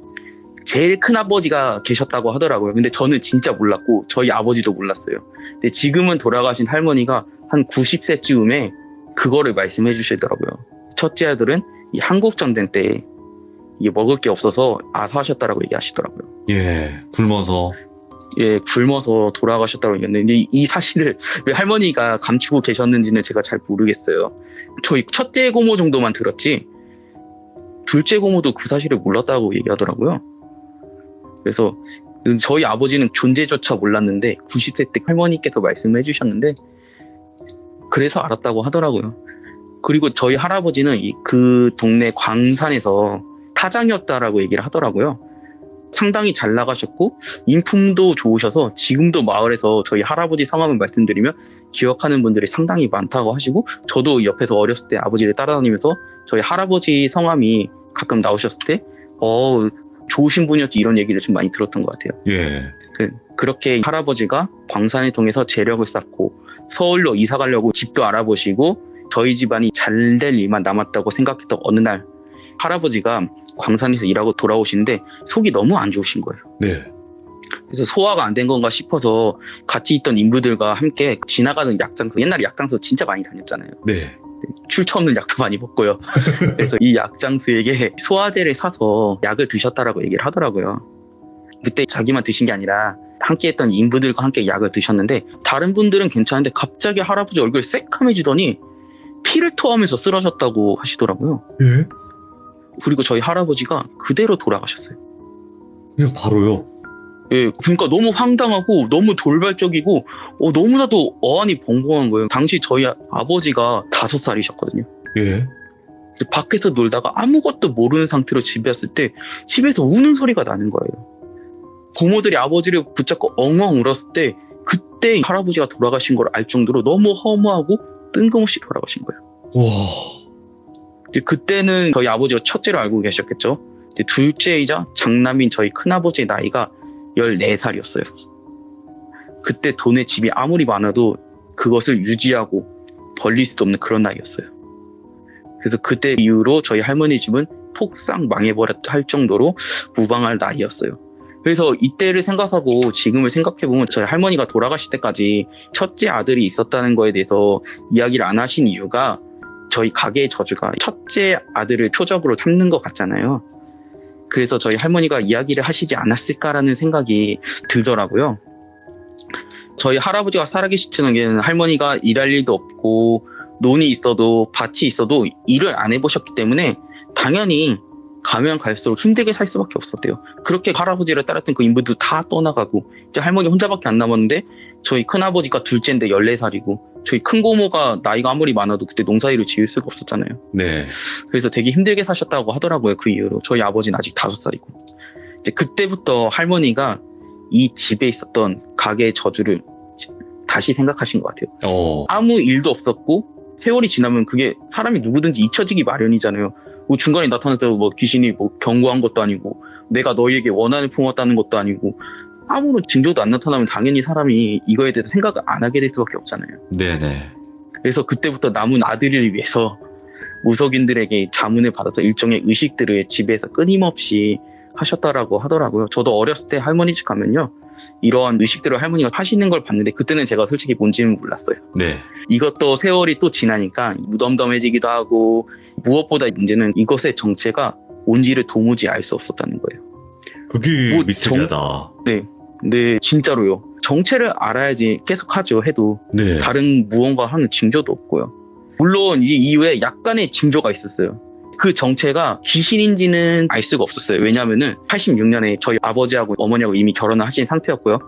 제일 큰 아버지가 계셨다고 하더라고요. 근데 저는 진짜 몰랐고 저희 아버지도 몰랐어요. 근데 지금은 돌아가신 할머니가 한 90세쯤에 그거를 말씀해 주시더라고요. 첫째 아들은 이 한국전쟁 때 이게 먹을 게 없어서 아사하셨다라고 얘기하시더라고요. 예, 굶어서. 예, 굶어서 돌아가셨다고 얘기했는데 이 사실을 왜 할머니가 감추고 계셨는지는 제가 잘 모르겠어요. 저희 첫째 고모 정도만 들었지 둘째 고모도 그 사실을 몰랐다고 얘기하더라고요. 그래서 저희 아버지는 존재조차 몰랐는데 90세 때 할머니께서 말씀을 해주셨는데 그래서 알았다고 하더라고요. 그리고 저희 할아버지는 그 동네 광산에서 타장이었다라고 얘기를 하더라고요. 상당히 잘 나가셨고 인품도 좋으셔서 지금도 마을에서 저희 할아버지 성함을 말씀드리면 기억하는 분들이 상당히 많다고 하시고 저도 옆에서 어렸을 때 아버지를 따라다니면서 저희 할아버지 성함이 가끔 나오셨을 때 좋으신 분이었지 이런 얘기를 좀 많이 들었던 것 같아요. 예. 그렇게 할아버지가 광산을 통해서 재력을 쌓고 서울로 이사 가려고 집도 알아보시고 저희 집안이 잘 될 일만 남았다고 생각했던 어느 날 할아버지가 광산에서 일하고 돌아오시는데 속이 너무 안 좋으신 거예요. 네. 그래서 소화가 안 된 건가 싶어서 같이 있던 인부들과 함께 지나가는 약장소, 옛날에 약장소 진짜 많이 다녔잖아요. 네. 출처 없는 약도 많이 먹고요. 그래서 이 약장수에게 소화제를 사서 약을 드셨다라고 얘기를 하더라고요. 그때 자기만 드신 게 아니라 함께 했던 인부들과 함께 약을 드셨는데 다른 분들은 괜찮은데 갑자기 할아버지 얼굴이 새카매지더니 피를 토하면서 쓰러졌다고 하시더라고요. 예? 그리고 저희 할아버지가 그대로 돌아가셨어요. 그냥 바로요? 예, 그러니까 너무 황당하고 너무 돌발적이고 너무나도 어안이 벙벙한 거예요. 당시 저희 아버지가 5살이셨거든요. 예. 밖에서 놀다가 아무것도 모르는 상태로 집에 왔을 때 집에서 우는 소리가 나는 거예요. 고모들이 아버지를 붙잡고 엉엉 울었을 때 그때 할아버지가 돌아가신 걸 알 정도로 너무 허무하고 뜬금없이 돌아가신 거예요. 와. 그때는 저희 아버지가 첫째로 알고 계셨겠죠. 둘째이자 장남인 저희 큰아버지의 나이가 14살이었어요. 그때 돈에 집이 아무리 많아도 그것을 유지하고 벌릴 수도 없는 그런 나이였어요. 그래서 그때 이후로 저희 할머니 집은 폭삭 망해버렸다 할 정도로 무방할 나이였어요. 그래서 이때를 생각하고 지금을 생각해보면 저희 할머니가 돌아가실 때까지 첫째 아들이 있었다는 거에 대해서 이야기를 안 하신 이유가 저희 가게의 저주가 첫째 아들을 표적으로 삼는 것 같잖아요. 그래서 저희 할머니가 이야기를 하시지 않았을까라는 생각이 들더라고요. 저희 할아버지가 살아계실 때는 할머니가 일할 일도 없고 논이 있어도 밭이 있어도 일을 안 해보셨기 때문에 당연히 가면 갈수록 힘들게 살 수밖에 없었대요. 그렇게 할아버지를 따랐던 그 인부도 다 떠나가고 이제 할머니 혼자밖에 안 남았는데 저희 큰아버지가 둘째인데 14살이고 저희 큰고모가 나이가 아무리 많아도 그때 농사일을 지을 수가 없었잖아요. 네. 그래서 되게 힘들게 사셨다고 하더라고요. 그 이후로. 저희 아버지는 아직 5살이고. 이제 그때부터 할머니가 이 집에 있었던 가게의 저주를 다시 생각하신 것 같아요. 아무 일도 없었고 세월이 지나면 그게 사람이 누구든지 잊혀지기 마련이잖아요. 뭐 중간에 나타나서 뭐 귀신이 뭐 경고한 것도 아니고 내가 너희에게 원한을 품었다는 것도 아니고 아무런 징조도 안 나타나면 당연히 사람이 이거에 대해서 생각을 안 하게 될 수밖에 없잖아요. 네네. 그래서 그때부터 남은 아들을 위해서 무속인들에게 자문을 받아서 일종의 의식들을 집에서 끊임없이 하셨다라고 하더라고요. 저도 어렸을 때 할머니 집 가면요. 이러한 의식들을 할머니가 하시는 걸 봤는데 그때는 제가 솔직히 뭔지는 몰랐어요. 네. 이것도 세월이 또 지나니까 무덤덤해지기도 하고 무엇보다 문제는 이것의 정체가 뭔지를 도무지 알 수 없었다는 거예요. 그게 뭐 미스터리하다. 네, 진짜로요. 정체를 알아야지 계속 하죠, 해도. 네. 다른 무언가 하는 징조도 없고요. 물론 이 이후에 약간의 징조가 있었어요. 그 정체가 귀신인지는 알 수가 없었어요. 왜냐하면은 86년에 저희 아버지하고 어머니하고 이미 결혼을 하신 상태였고요.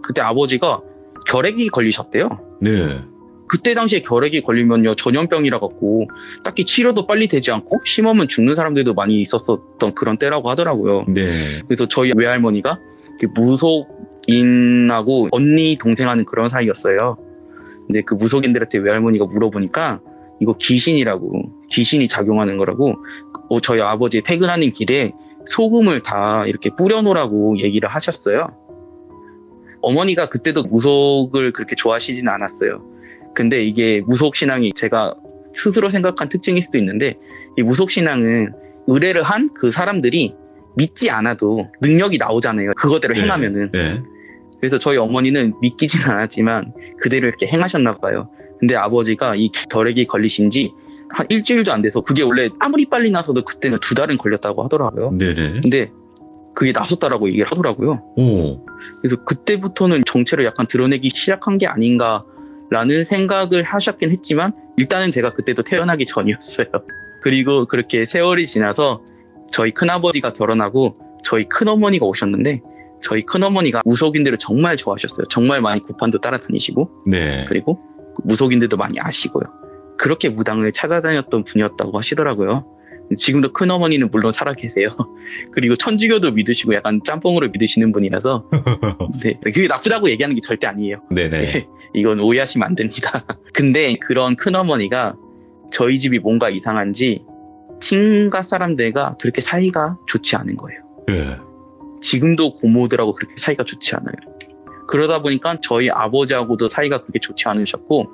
그때 아버지가 결핵이 걸리셨대요. 네. 그때 당시에 결핵이 걸리면요 전염병이라 갖고 딱히 치료도 빨리 되지 않고 심하면 죽는 사람들도 많이 있었던 그런 때라고 하더라고요. 네. 그래서 저희 외할머니가 무속인하고 언니 동생하는 그런 사이였어요. 근데 그 무속인들한테 외할머니가 물어보니까 이거 귀신이 작용하는 거라고 저희 아버지 퇴근하는 길에 소금을 다 이렇게 뿌려놓으라고 얘기를 하셨어요. 어머니가 그때도 무속을 그렇게 좋아하시진 않았어요. 근데 이게 무속신앙이 제가 스스로 생각한 특징일 수도 있는데 이 무속신앙은 의뢰를 한 그 사람들이 믿지 않아도 능력이 나오잖아요. 그거대로 네. 행하면은. 네. 그래서 저희 어머니는 믿기진 않았지만 그대로 이렇게 행하셨나 봐요. 근데 아버지가 이 결핵이 걸리신 지 한 일주일도 안 돼서, 그게 원래 아무리 빨리 나서도 그때는 2달은 걸렸다고 하더라고요. 네네. 근데 그게 나섰다라고 얘기를 하더라고요. 오. 그래서 그때부터는 정체를 약간 드러내기 시작한 게 아닌가라는 생각을 하셨긴 했지만, 일단은 제가 그때도 태어나기 전이었어요. 그리고 그렇게 세월이 지나서 저희 큰아버지가 결혼하고 저희 큰어머니가 오셨는데, 저희 큰어머니가 무속인들을 정말 좋아하셨어요. 정말 많이 구판도 따라다니시고, 네. 그리고 무속인들도 많이 아시고요. 그렇게 무당을 찾아다녔던 분이었다고 하시더라고요. 지금도 큰어머니는 물론 살아계세요. 그리고 천주교도 믿으시고 약간 짬뽕으로 믿으시는 분이라서, 네, 그게 나쁘다고 얘기하는 게 절대 아니에요. 네네. 이건 오해하시면 안 됩니다. 근데 그런 큰어머니가 저희 집이 뭔가 이상한지 친가 사람들과 그렇게 사이가 좋지 않은 거예요. 예. 지금도 고모들하고 그렇게 사이가 좋지 않아요. 그러다 보니까 저희 아버지하고도 사이가 그렇게 좋지 않으셨고,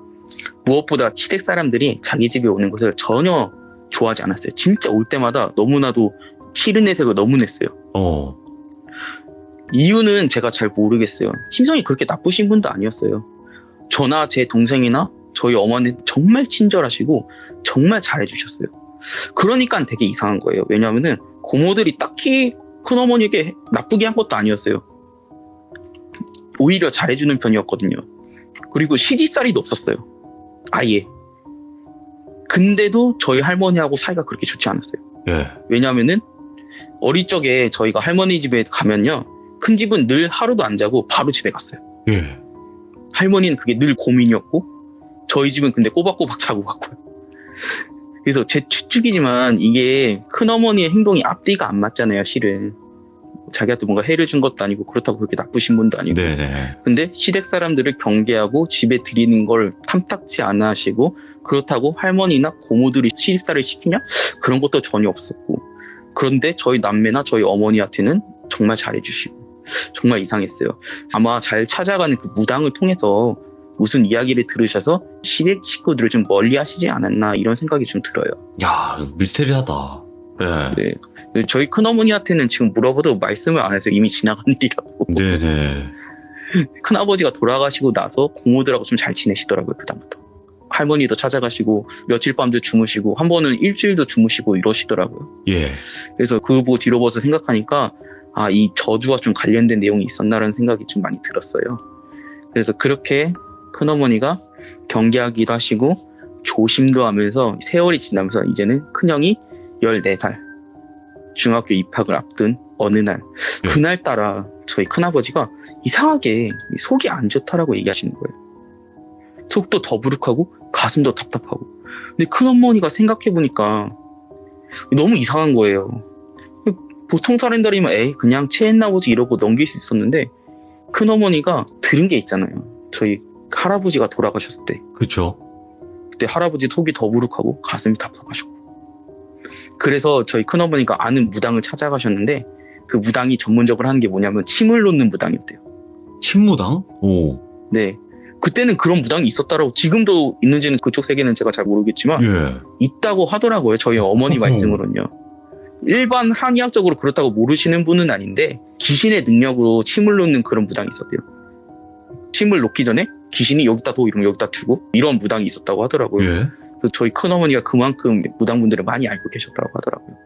무엇보다 시댁 사람들이 자기 집에 오는 것을 전혀 좋아하지 않았어요. 진짜 올 때마다 너무나도 싫은 내색을 너무 냈어요. 이유는 제가 잘 모르겠어요. 심성이 그렇게 나쁘신 분도 아니었어요. 저나 제 동생이나 저희 어머니는 정말 친절하시고 정말 잘해주셨어요. 그러니까 되게 이상한 거예요. 왜냐하면은 고모들이 딱히 큰어머니에게 나쁘게 한 것도 아니었어요. 오히려 잘해주는 편이었거든요. 그리고 시집살이도 없었어요. 아예. 근데도 저희 할머니하고 사이가 그렇게 좋지 않았어요. 예. 왜냐하면은 어릴 적에 저희가 할머니 집에 가면요, 큰 집은 늘 하루도 안 자고 바로 집에 갔어요. 예. 할머니는 그게 늘 고민이었고, 저희 집은 근데 꼬박꼬박 자고 갔고요. 그래서 제 추측이지만 이게 큰어머니의 행동이 앞뒤가 안 맞잖아요, 실은. 자기한테 뭔가 해를 준 것도 아니고 그렇다고 그렇게 나쁘신 분도 아니고. 네네. 근데 시댁 사람들을 경계하고 집에 들이는 걸 탐탁지 않아 하시고, 그렇다고 할머니나 고모들이 시집살이를 시키냐? 그런 것도 전혀 없었고. 그런데 저희 남매나 저희 어머니한테는 정말 잘해주시고 정말 이상했어요. 아마 잘 찾아가는 그 무당을 통해서 무슨 이야기를 들으셔서 시댁 식구들을 좀 멀리 하시지 않았나, 이런 생각이 좀 들어요. 야, 미스테리하다. 예. 네. 저희 큰어머니한테는 지금 물어봐도 말씀을 안 해서 이미 지나간 일이라고. 네네. 큰아버지가 돌아가시고 나서 고모들하고 좀 잘 지내시더라고요, 그다음부터. 할머니도 찾아가시고 며칠 밤도 주무시고 한 번은 일주일도 주무시고 이러시더라고요. 예. 그래서 그거 보고 뒤로 봐서 생각하니까, 아, 이 저주와 좀 관련된 내용이 있었나라는 생각이 좀 많이 들었어요. 그래서 그렇게 큰어머니가 경계하기도 하시고 조심도 하면서 세월이 지나면서 이제는 큰형이 14살 중학교 입학을 앞둔 어느 날, 네. 그날따라 저희 큰아버지가 이상하게 속이 안 좋다라고 얘기하시는 거예요. 속도 더부룩하고 가슴도 답답하고. 근데 큰어머니가 생각해보니까 너무 이상한 거예요. 보통 사람들이면 에이 그냥 체했나 보지 이러고 넘길 수 있었는데, 큰어머니가 들은 게 있잖아요. 저희 할아버지가 돌아가셨을 때 그쵸. 그때 할아버지 속이 더부룩하고 가슴이 답답하셨고, 그래서 저희 큰어머니가 아는 무당을 찾아가셨는데, 그 무당이 전문적으로 하는 게 뭐냐면 침을 놓는 무당이었대요. 침무당? 오. 네, 그때는 그런 무당이 있었다라고, 지금도 있는지는 그쪽 세계는 제가 잘 모르겠지만 예. 있다고 하더라고요. 저희 어머니 말씀으로는요. 일반 한의학적으로 그렇다고 모르시는 분은 아닌데, 귀신의 능력으로 침을 놓는 그런 무당이 있었대요. 침을 놓기 전에 귀신이 여기다 둬 이러면 여기다 두고, 이런 무당이 있었다고 하더라고요. 예. 그래서 저희 큰어머니가 그만큼 무당분들을 많이 알고 계셨다고 하더라고요.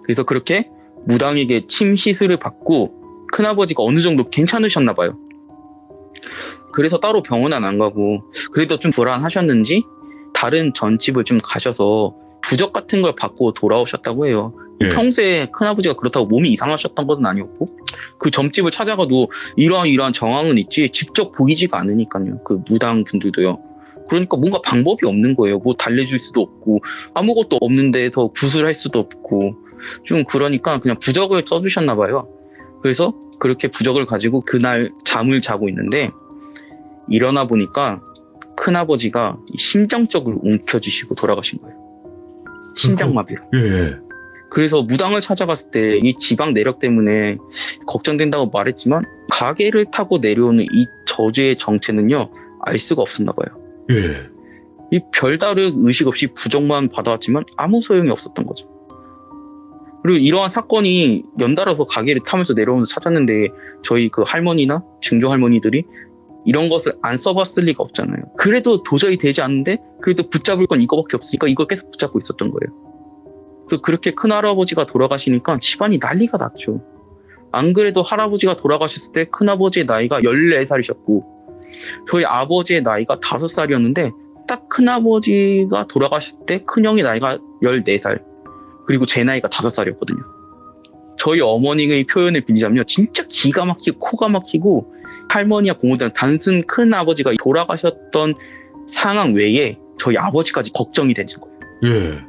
그래서 그렇게 무당에게 침 시술을 받고 큰아버지가 어느 정도 괜찮으셨나 봐요. 그래서 따로 병원은 안 가고, 그래도 좀 불안하셨는지 다른 전집을 좀 가셔서 부적 같은 걸 받고 돌아오셨다고 해요. 예. 평소에 큰아버지가 그렇다고 몸이 이상하셨던 건 아니었고, 그 점집을 찾아가도 이러한 정황은 있지 직접 보이지가 않으니까요. 그 무당 분들도요. 그러니까 뭔가 방법이 없는 거예요. 뭐 달래줄 수도 없고 아무것도 없는데 더 구술할 수도 없고, 좀 그러니까 그냥 부적을 써주셨나 봐요. 그래서 그렇게 부적을 가지고 그날 잠을 자고 있는데, 일어나 보니까 큰아버지가 심장적으로 움켜쥐시고 돌아가신 거예요. 심장마비로. 예. 그래서 무당을 찾아갔을 때 이 지방 내력 때문에 걱정된다고 말했지만, 가게를 타고 내려오는 이 저주의 정체는요, 알 수가 없었나 봐요. 예. 이 별다른 의식 없이 부적만 받아왔지만 아무 소용이 없었던 거죠. 그리고 이러한 사건이 연달아서 가게를 타면서 내려오면서 찾았는데 저희 그 할머니나 증조 할머니들이 이런 것을 안 써봤을 리가 없잖아요. 그래도 도저히 되지 않는데 그래도 붙잡을 건 이거밖에 없으니까 이걸 계속 붙잡고 있었던 거예요. 그래서 그렇게 큰할아버지가 돌아가시니까 집안이 난리가 났죠. 안 그래도 할아버지가 돌아가셨을 때 큰아버지의 나이가 14살이셨고 저희 아버지의 나이가 5살이었는데 딱 큰아버지가 돌아가셨을 때 큰형의 나이가 14살 그리고 제 나이가 5살이었거든요. 저희 어머니의 표현을 빌리자면요. 진짜 기가 막히고 코가 막히고 할머니와 고모들은 단순 큰아버지가 돌아가셨던 상황 외에 저희 아버지까지 걱정이 되는 거예요. 예.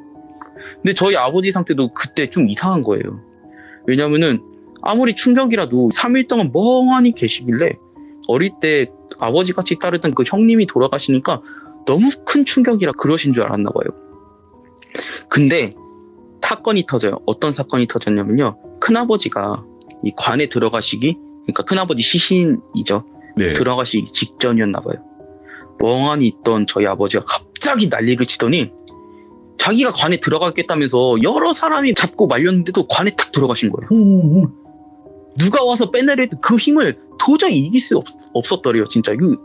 근데 저희 아버지 상태도 그때 좀 이상한 거예요. 왜냐면은 아무리 충격이라도 3일 동안 멍하니 계시길래 어릴 때 아버지같이 따르던 그 형님이 돌아가시니까 너무 큰 충격이라 그러신 줄 알았나 봐요. 근데 사건이 터져요. 어떤 사건이 터졌냐면요. 큰아버지가 이 관에 들어가시기, 그러니까 큰아버지 시신이죠. 네. 들어가시기 직전이었나 봐요. 멍하니 있던 저희 아버지가 갑자기 난리를 치더니 자기가 관에 들어가겠다면서 여러 사람이 잡고 말렸는데도 관에 탁 들어가신 거예요. 누가 와서 빼내려도 그 힘을 도저히 이길 수 없었더래요. 진짜 그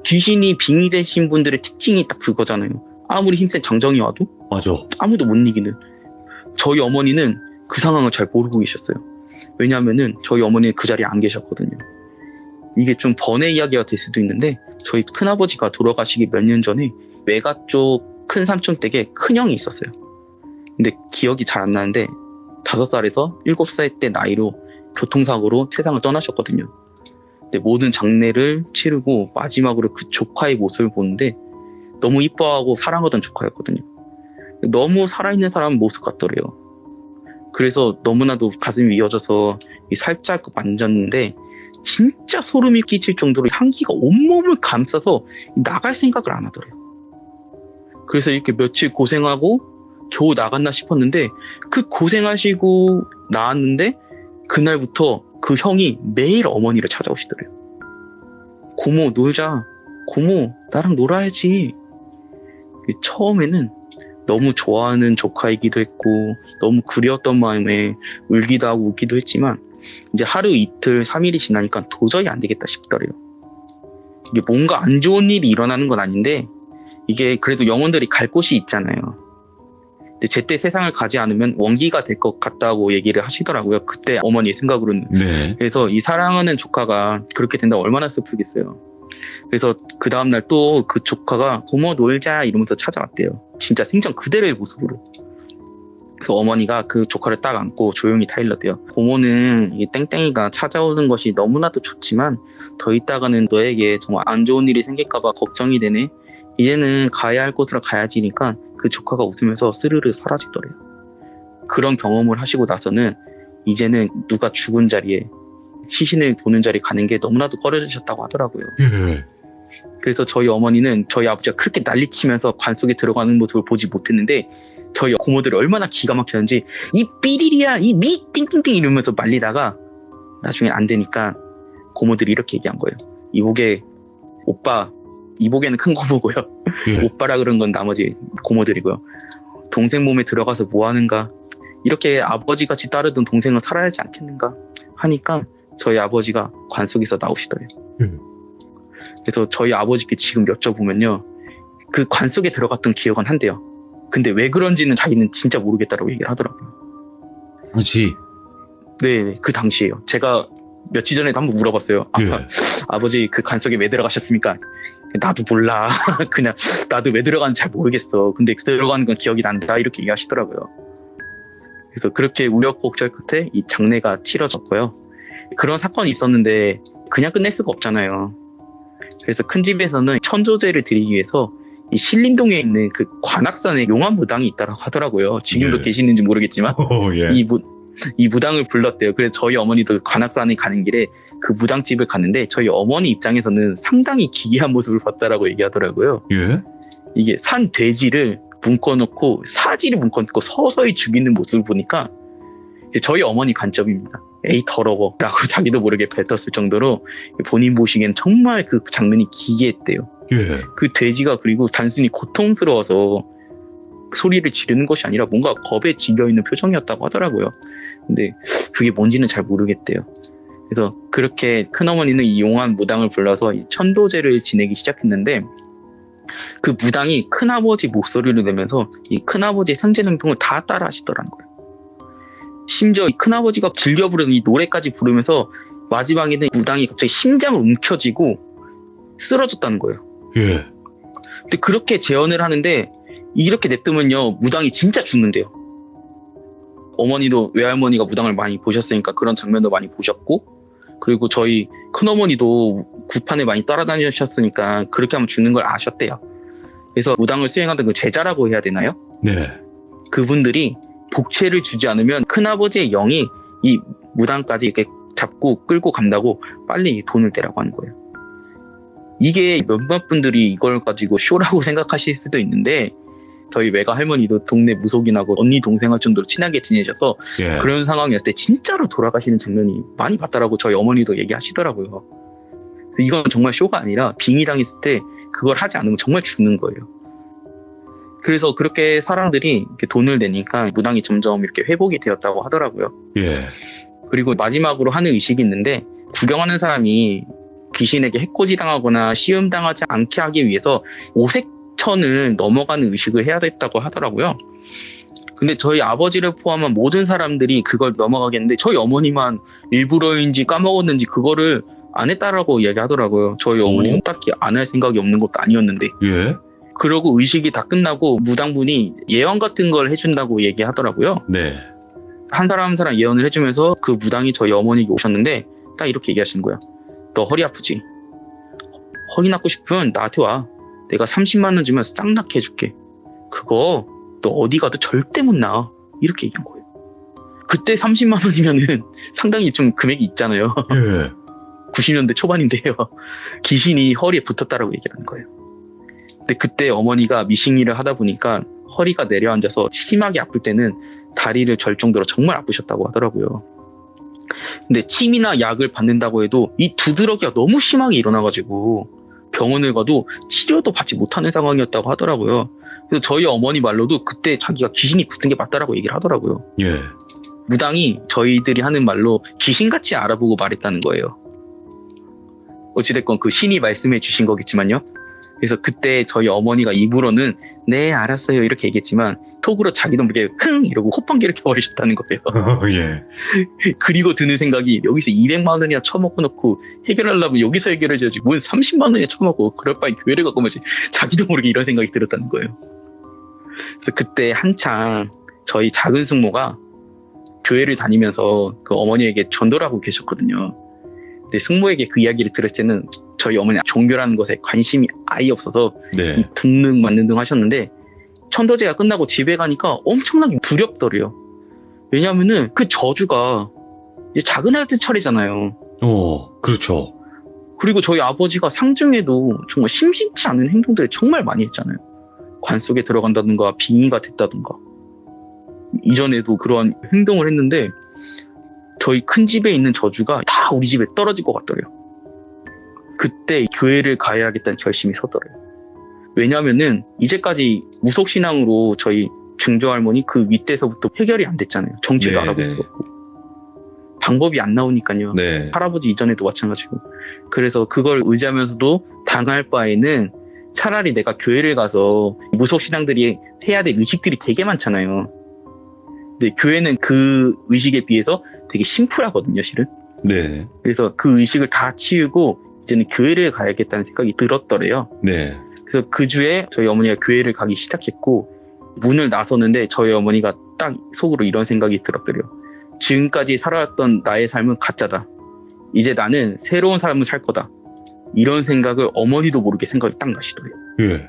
귀신이 빙의되신 분들의 특징이 딱 그거잖아요. 아무리 힘센 장정이 와도 맞아. 아무도 못 이기는. 저희 어머니는 그 상황을 잘 모르고 계셨어요. 왜냐하면은 저희 어머니는 그 자리에 안 계셨거든요. 이게 좀 번외 이야기가 될 수도 있는데 저희 큰아버지가 돌아가시기 몇 년 전에 외가 쪽 큰 삼촌 댁에 큰형이 있었어요. 근데 기억이 잘 안 나는데 5살에서 7살 때 나이로 교통사고로 세상을 떠나셨거든요. 근데 모든 장례를 치르고 마지막으로 그 조카의 모습을 보는데 너무 이뻐하고 사랑하던 조카였거든요. 너무 살아있는 사람 모습 같더래요. 그래서 너무나도 가슴이 미어져서 살짝 만졌는데 진짜 소름이 끼칠 정도로 향기가 온몸을 감싸서 나갈 생각을 안 하더래요. 그래서 이렇게 며칠 고생하고 겨우 나갔나 싶었는데 그 고생하시고 나왔는데 그날부터 그 형이 매일 어머니를 찾아오시더래요. 고모 놀자. 고모 나랑 놀아야지. 처음에는 너무 좋아하는 조카이기도 했고 너무 그리웠던 마음에 울기도 하고 웃기도 했지만 이제 하루 이틀 3일이 지나니까 도저히 안 되겠다 싶더래요. 이게 뭔가 안 좋은 일이 일어나는 건 아닌데 이게 그래도 영혼들이 갈 곳이 있잖아요. 근데 제때 세상을 가지 않으면 원기가 될 것 같다고 얘기를 하시더라고요. 그때 어머니의 생각으로는. 네. 그래서 이 사랑하는 조카가 그렇게 된다면 얼마나 슬프겠어요. 그래서 그 다음날 또 그 조카가 고모 놀자 이러면서 찾아왔대요. 진짜 생전 그대로의 모습으로. 그래서 어머니가 그 조카를 딱 안고 조용히 타일렀대요. 고모는 이 땡땡이가 찾아오는 것이 너무나도 좋지만 더 있다가는 너에게 정말 안 좋은 일이 생길까봐 걱정이 되네. 이제는 가야 할 곳으로 가야지니까 그 조카가 웃으면서 스르르 사라지더래요. 그런 경험을 하시고 나서는 이제는 누가 죽은 자리에 시신을 보는 자리에 가는 게 너무나도 꺼려지셨다고 하더라고요. 예. 그래서 저희 어머니는 저희 아버지가 그렇게 난리치면서 관 속에 들어가는 모습을 보지 못했는데 저희 고모들이 얼마나 기가 막혔는지 이 삐리리야 이 미 띵띵띵 이러면서 말리다가 나중에 안 되니까 고모들이 이렇게 얘기한 거예요. 이복에 오빠, 이복에는 큰 고모고요. 예. 오빠라 그런 건 나머지 고모들이고요. 동생 몸에 들어가서 뭐 하는가? 이렇게 아버지같이 따르던 동생은 살아야 하지 않겠는가? 하니까 저희 아버지가 관 속에서 나오시더래요. 그래서 저희 아버지께 지금 여쭤보면요. 그 관 속에 들어갔던 기억은 한대요. 근데 왜 그런지는 자기는 진짜 모르겠다라고 얘기를 하더라고요. 그렇지. 네, 그 당시에요. 제가 며칠 전에도 한번 물어봤어요. 예. 아버지 그 관 속에 왜 들어가셨습니까? 나도 몰라. 그냥 나도 왜 들어가는지 잘 모르겠어. 근데 들어가는 건 기억이 난다. 이렇게 얘기하시더라고요. 그래서 그렇게 우여곡절 끝에 이 장례가 치러졌고요. 그런 사건이 있었는데 그냥 끝낼 수가 없잖아요. 그래서 큰 집에서는 천조제를 드리기 위해서 이 신림동에 있는 그 관악산에 용암무당이 있다고 하더라고요. 지금도 예. 계시는지 모르겠지만 예. 이 무당을 불렀대요. 그래서 저희 어머니도 관악산에 가는 길에 그 무당집을 갔는데 저희 어머니 입장에서는 상당히 기이한 모습을 봤다라고 얘기하더라고요. 예. 이게 산 돼지를 묶어놓고 사지를 묶어놓고 서서히 죽이는 모습을 보니까 이제 저희 어머니 관점입니다. 에이 더러워 라고 자기도 모르게 뱉었을 정도로 본인 보시기엔 정말 그 장면이 기이했대요. 예. 그 돼지가 그리고 단순히 고통스러워서 소리를 지르는 것이 아니라 뭔가 겁에 질려있는 표정이었다고 하더라고요. 근데 그게 뭔지는 잘 모르겠대요. 그래서 그렇게 큰어머니는 이 용한 무당을 불러서 이 천도제를 지내기 시작했는데, 그 무당이 큰아버지 목소리를 내면서 이 큰아버지의 상제 행동을 다 따라 하시더라는 거예요. 심지어 이 큰아버지가 즐겨 부르는 이 노래까지 부르면서 마지막에는 무당이 갑자기 심장을 움켜쥐고 쓰러졌다는 거예요. 예. 근데 그렇게 재현을 하는데, 이렇게 냅두면요 무당이 진짜 죽는데요. 어머니도 외할머니가 무당을 많이 보셨으니까 그런 장면도 많이 보셨고, 그리고 저희 큰어머니도 구판에 많이 따라다니셨으니까 그렇게 하면 죽는 걸 아셨대요. 그래서 무당을 수행하던 그 제자라고 해야 되나요? 네. 그분들이 복채를 주지 않으면 큰아버지의 영이 이 무당까지 이렇게 잡고 끌고 간다고 빨리 돈을 떼라고 하는 거예요. 이게 몇몇 분들이 이걸 가지고 쇼라고 생각하실 수도 있는데, 저희 외가 할머니도 동네 무속인하고 언니 동생 할 정도로 친하게 지내셔서 예. 그런 상황이었을 때 진짜로 돌아가시는 장면이 많이 봤다라고 저희 어머니도 얘기하시더라고요. 이건 정말 쇼가 아니라 빙의 당했을 때 그걸 하지 않으면 정말 죽는 거예요. 그래서 그렇게 사람들이 이렇게 돈을 내니까 무당이 점점 이렇게 회복이 되었다고 하더라고요. 예. 그리고 마지막으로 하는 의식이 있는데, 구경하는 사람이 귀신에게 해코지 당하거나 시험 당하지 않게 하기 위해서 오색천을 넘어가는 의식을 해야 됐다고 하더라고요. 근데 저희 아버지를 포함한 모든 사람들이 그걸 넘어가겠는데, 저희 어머니만 일부러인지 까먹었는지 그거를 안 했다라고 얘기하더라고요. 저희 어머니는 딱히 안 할 생각이 없는 것도 아니었는데. 예. 그러고 의식이 다 끝나고 무당분이 예언 같은 걸 해준다고 얘기하더라고요. 네. 한 사람 한 사람 예언을 해주면서 그 무당이 저희 어머니에게 오셨는데 딱 이렇게 얘기하시는 거야. 너 허리 아프지? 허리 낫고 싶으면 나한테 와. 내가 30만 원 주면 싹 낫게 해줄게. 그거 너 어디 가도 절대 못 나와. 이렇게 얘기한 거예요. 그때 30만 원이면은 상당히 좀 금액이 있잖아요. 예. 90년대 초반인데요. 귀신이 허리에 붙었다라고 얘기를 하는 거예요. 근데 그때 어머니가 미싱일을 하다 보니까 허리가 내려앉아서 심하게 아플 때는 다리를 절 정도로 정말 아프셨다고 하더라고요. 근데 침이나 약을 받는다고 해도 이 두드러기가 너무 심하게 일어나가지고 병원을 가도 치료도 받지 못하는 상황이었다고 하더라고요. 그래서 저희 어머니 말로도 그때 자기가 귀신이 붙은 게 맞다라고 얘기를 하더라고요. 예. 무당이 저희들이 하는 말로 귀신같이 알아보고 말했다는 거예요. 어찌됐건 그 신이 말씀해 주신 거겠지만요. 그래서 그때 저희 어머니가 입으로는 네 알았어요 이렇게 얘기했지만 속으로 자기도 모르게 흥 이러고 콧방귀를 켜버리셨다는 거예요. 예. 그리고 드는 생각이 여기서 200만 원이나 처먹고 놓고 해결하려면 여기서 해결해줘야지 뭔 30만 원이나 처먹고 그럴 바에 교회를 갖고 오지. 자기도 모르게 이런 생각이 들었다는 거예요. 그래서 그때 한창 저희 작은 숙모가 교회를 다니면서 그 어머니에게 전도를 하고 계셨거든요. 근데 숙모에게 그 이야기를 들었을 때는 저희 어머니 종교라는 것에 관심이 아예 없어서 네. 이 등등 맞는 등 하셨는데, 천도제가 끝나고 집에 가니까 엄청나게 두렵더래요. 왜냐하면은 그 저주가 이제 작은 아들 차례잖아요. 그렇죠. 그리고 저희 아버지가 상중에도 정말 심심치 않은 행동들을 정말 많이 했잖아요. 관 속에 들어간다든가 빙의가 됐다든가. 이전에도 그러한 행동을 했는데 저희 큰 집에 있는 저주가 다 우리 집에 떨어질 것 같더래요. 그때 교회를 가야겠다는 결심이 서더래요. 왜냐하면은 이제까지 무속신앙으로 저희 증조할머니 그 윗대서부터 해결이 안 됐잖아요. 정체도 네, 알아볼 네. 수가 없고 방법이 안 나오니까요. 네. 할아버지 이전에도 마찬가지고. 그래서 그걸 의지하면서도 당할 바에는 차라리 내가 교회를 가서 무속신앙들이 해야 될 의식들이 되게 많잖아요. 근데 교회는 그 의식에 비해서 되게 심플하거든요, 실은. 네. 그래서 그 의식을 다 치우고 이제는 교회를 가야겠다는 생각이 들었더래요. 네. 그래서 그 주에 저희 어머니가 교회를 가기 시작했고 문을 나서는데 저희 어머니가 딱 속으로 이런 생각이 들었더래요. 지금까지 살아왔던 나의 삶은 가짜다. 이제 나는 새로운 삶을 살 거다. 이런 생각을 어머니도 모르게 생각이 딱 나시더래요. 예.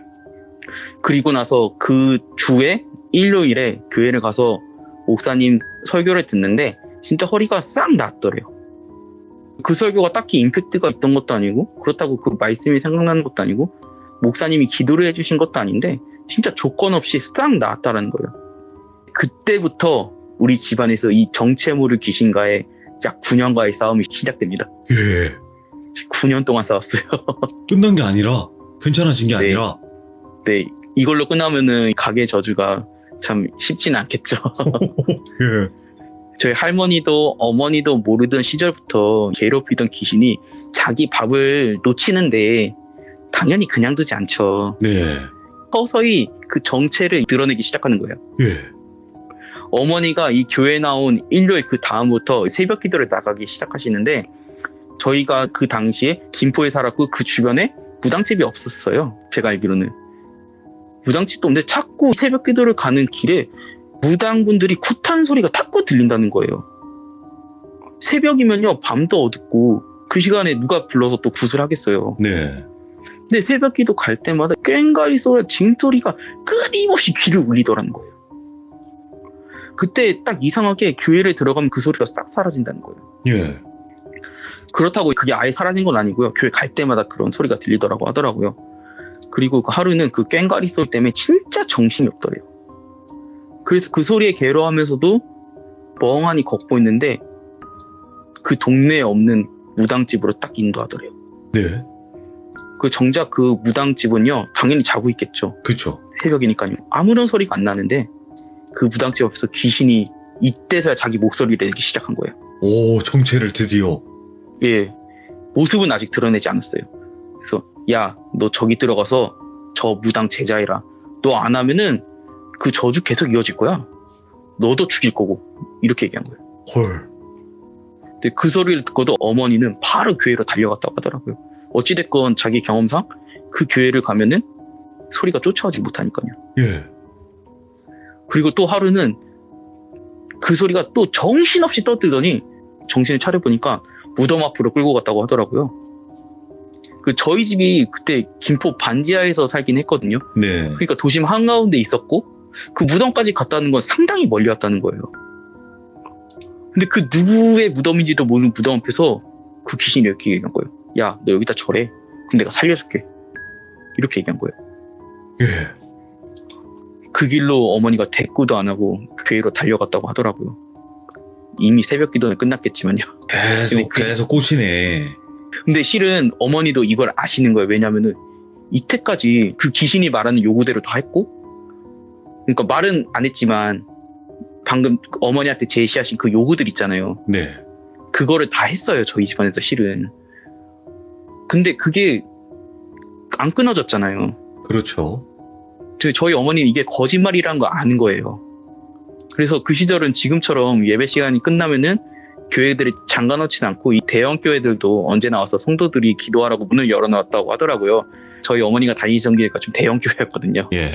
그리고 나서 그 주에 일요일에 교회를 가서 목사님 설교를 듣는데 진짜 허리가 싹 낫더래요. 그 설교가 딱히 임팩트가 있던 것도 아니고 그렇다고 그 말씀이 생각나는 것도 아니고 목사님이 기도를 해주신 것도 아닌데 진짜 조건 없이 싹 나았다라는 거예요. 그때부터 우리 집안에서 이 정체모를 귀신과의 약 9년과의 싸움이 시작됩니다. 예. 9년 동안 싸웠어요. 끝난 게 아니라, 괜찮아진 게 네. 아니라. 네, 이걸로 끝나면은 가게 저주가 참 쉽지는 않겠죠. 예. 저희 할머니도 어머니도 모르던 시절부터 괴롭히던 귀신이 자기 밥을 놓치는데 당연히 그냥 두지 않죠. 네. 서서히 그 정체를 드러내기 시작하는 거예요. 예. 어머니가 이 교회 나온 일요일 그 다음부터 새벽 기도를 나가기 시작하시는데 저희가 그 당시에 김포에 살았고 그 주변에 무당집이 없었어요. 제가 알기로는. 무당집도 없는데 자꾸 새벽 기도를 가는 길에 무당분들이 굿한 소리가 자꾸 들린다는 거예요. 새벽이면요 밤도 어둡고 그 시간에 누가 불러서 또 굿을 하겠어요. 네. 근데 새벽 기도 갈 때마다 꽹과리 소리, 징소리가 끊임없이 귀를 울리더라는 거예요. 그때 딱 이상하게 교회를 들어가면 그 소리가 싹 사라진다는 거예요. 예. 그렇다고 그게 아예 사라진 건 아니고요. 교회 갈 때마다 그런 소리가 들리더라고 하더라고요. 그리고 그 하루는 그 꽹과리 소리 때문에 진짜 정신이 없더래요. 그래서 그 소리에 괴로워하면서도 멍하니 걷고 있는데 그 동네에 없는 무당집으로 딱 인도하더래요. 네. 그 정작 그 무당집은요 당연히 자고 있겠죠. 그쵸. 새벽이니까요. 아무런 소리가 안 나는데 그 무당집 앞에서 귀신이 이때서야 자기 목소리를 내기 시작한 거예요. 오, 정체를 드디어. 예, 모습은 아직 드러내지 않았어요. 그래서 야, 너 저기 들어가서 저 무당 제자해라. 너 안 하면은 그 저주 계속 이어질 거야. 너도 죽일 거고. 이렇게 얘기한 거예요. 헐. 근데 그 소리를 듣고도 어머니는 바로 교회로 달려갔다고 하더라고요. 어찌됐건 자기 경험상 그 교회를 가면은 소리가 쫓아오지 못하니까요. 예. 그리고 또 하루는 그 소리가 또 정신없이 떠들더니 정신을 차려보니까 무덤 앞으로 끌고 갔다고 하더라고요. 그 저희 집이 그때 김포 반지하에서 살긴 했거든요. 네. 그러니까 도심 한가운데 있었고 그 무덤까지 갔다는 건 상당히 멀리 왔다는 거예요. 근데 그 누구의 무덤인지도 모르는 무덤 앞에서 그 귀신이 이렇게 얘기한 거예요. 야, 너 여기다 절해. 그럼 내가 살려줄게. 이렇게 얘기한 거예요. 예. 그 길로 어머니가 대꾸도 안 하고 교회로 달려갔다고 하더라고요. 이미 새벽 기도는 끝났겠지만요. 계속 꼬시네. 근데 실은 어머니도 이걸 아시는 거예요. 왜냐면은 이때까지 그 귀신이 말하는 요구대로 다 했고, 그러니까 말은 안 했지만 방금 어머니한테 제시하신 그 요구들 있잖아요. 네. 그거를 다 했어요. 저희 집안에서 실은. 근데 그게 안 끊어졌잖아요. 그렇죠. 저희 어머니는 이게 거짓말이라는 거 아는 거예요. 그래서 그 시절은 지금처럼 예배 시간이 끝나면은 교회들이 잠가놓지는 않고 이 대형 교회들도 언제나 와서 성도들이 기도하라고 문을 열어놨다고 하더라고요. 저희 어머니가 다니시던 교회가 좀 대형 교회였거든요. 예.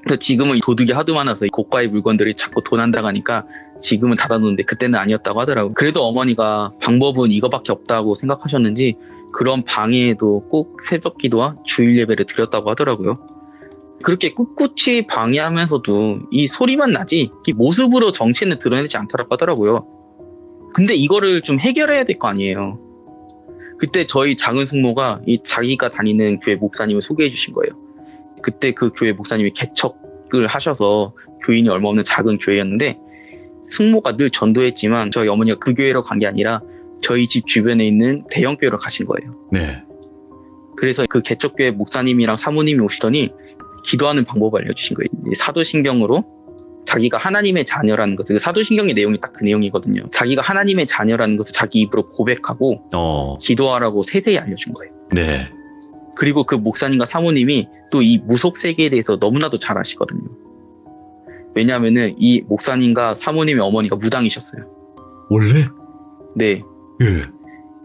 그래서 지금은 도둑이 하도 많아서 고가의 물건들이 자꾸 도난당하니까 지금은 닫아놓는데 그때는 아니었다고 하더라고요. 그래도 어머니가 방법은 이거밖에 없다고 생각하셨는지 그런 방해에도 꼭 새벽 기도와 주일 예배를 드렸다고 하더라고요. 그렇게 꿋꿋이 방해하면서도 이 소리만 나지 이 모습으로 정체는 드러내지 않더라고 하더라고요. 근데 이거를 좀 해결해야 될 거 아니에요. 그때 저희 작은 숙모가 이 자기가 다니는 교회 목사님을 소개해 주신 거예요. 그때 그 교회 목사님이 개척을 하셔서 교인이 얼마 없는 작은 교회였는데 숙모가 늘 전도했지만 저희 어머니가 그 교회로 간 게 아니라 저희 집 주변에 있는 대형 교회로 가신 거예요. 네. 그래서 그 개척교회 목사님이랑 사모님이 오시더니 기도하는 방법을 알려주신 거예요. 사도신경으로 자기가 하나님의 자녀라는 것, 그 사도신경의 내용이 딱 그 내용이거든요. 자기가 하나님의 자녀라는 것을 자기 입으로 고백하고 기도하라고 세세히 알려준 거예요. 네. 그리고 그 목사님과 사모님이 또 이 무속 세계에 대해서 너무나도 잘 아시거든요. 왜냐하면은 이 목사님과 사모님의 어머니가 무당이셨어요. 원래? 네. 예.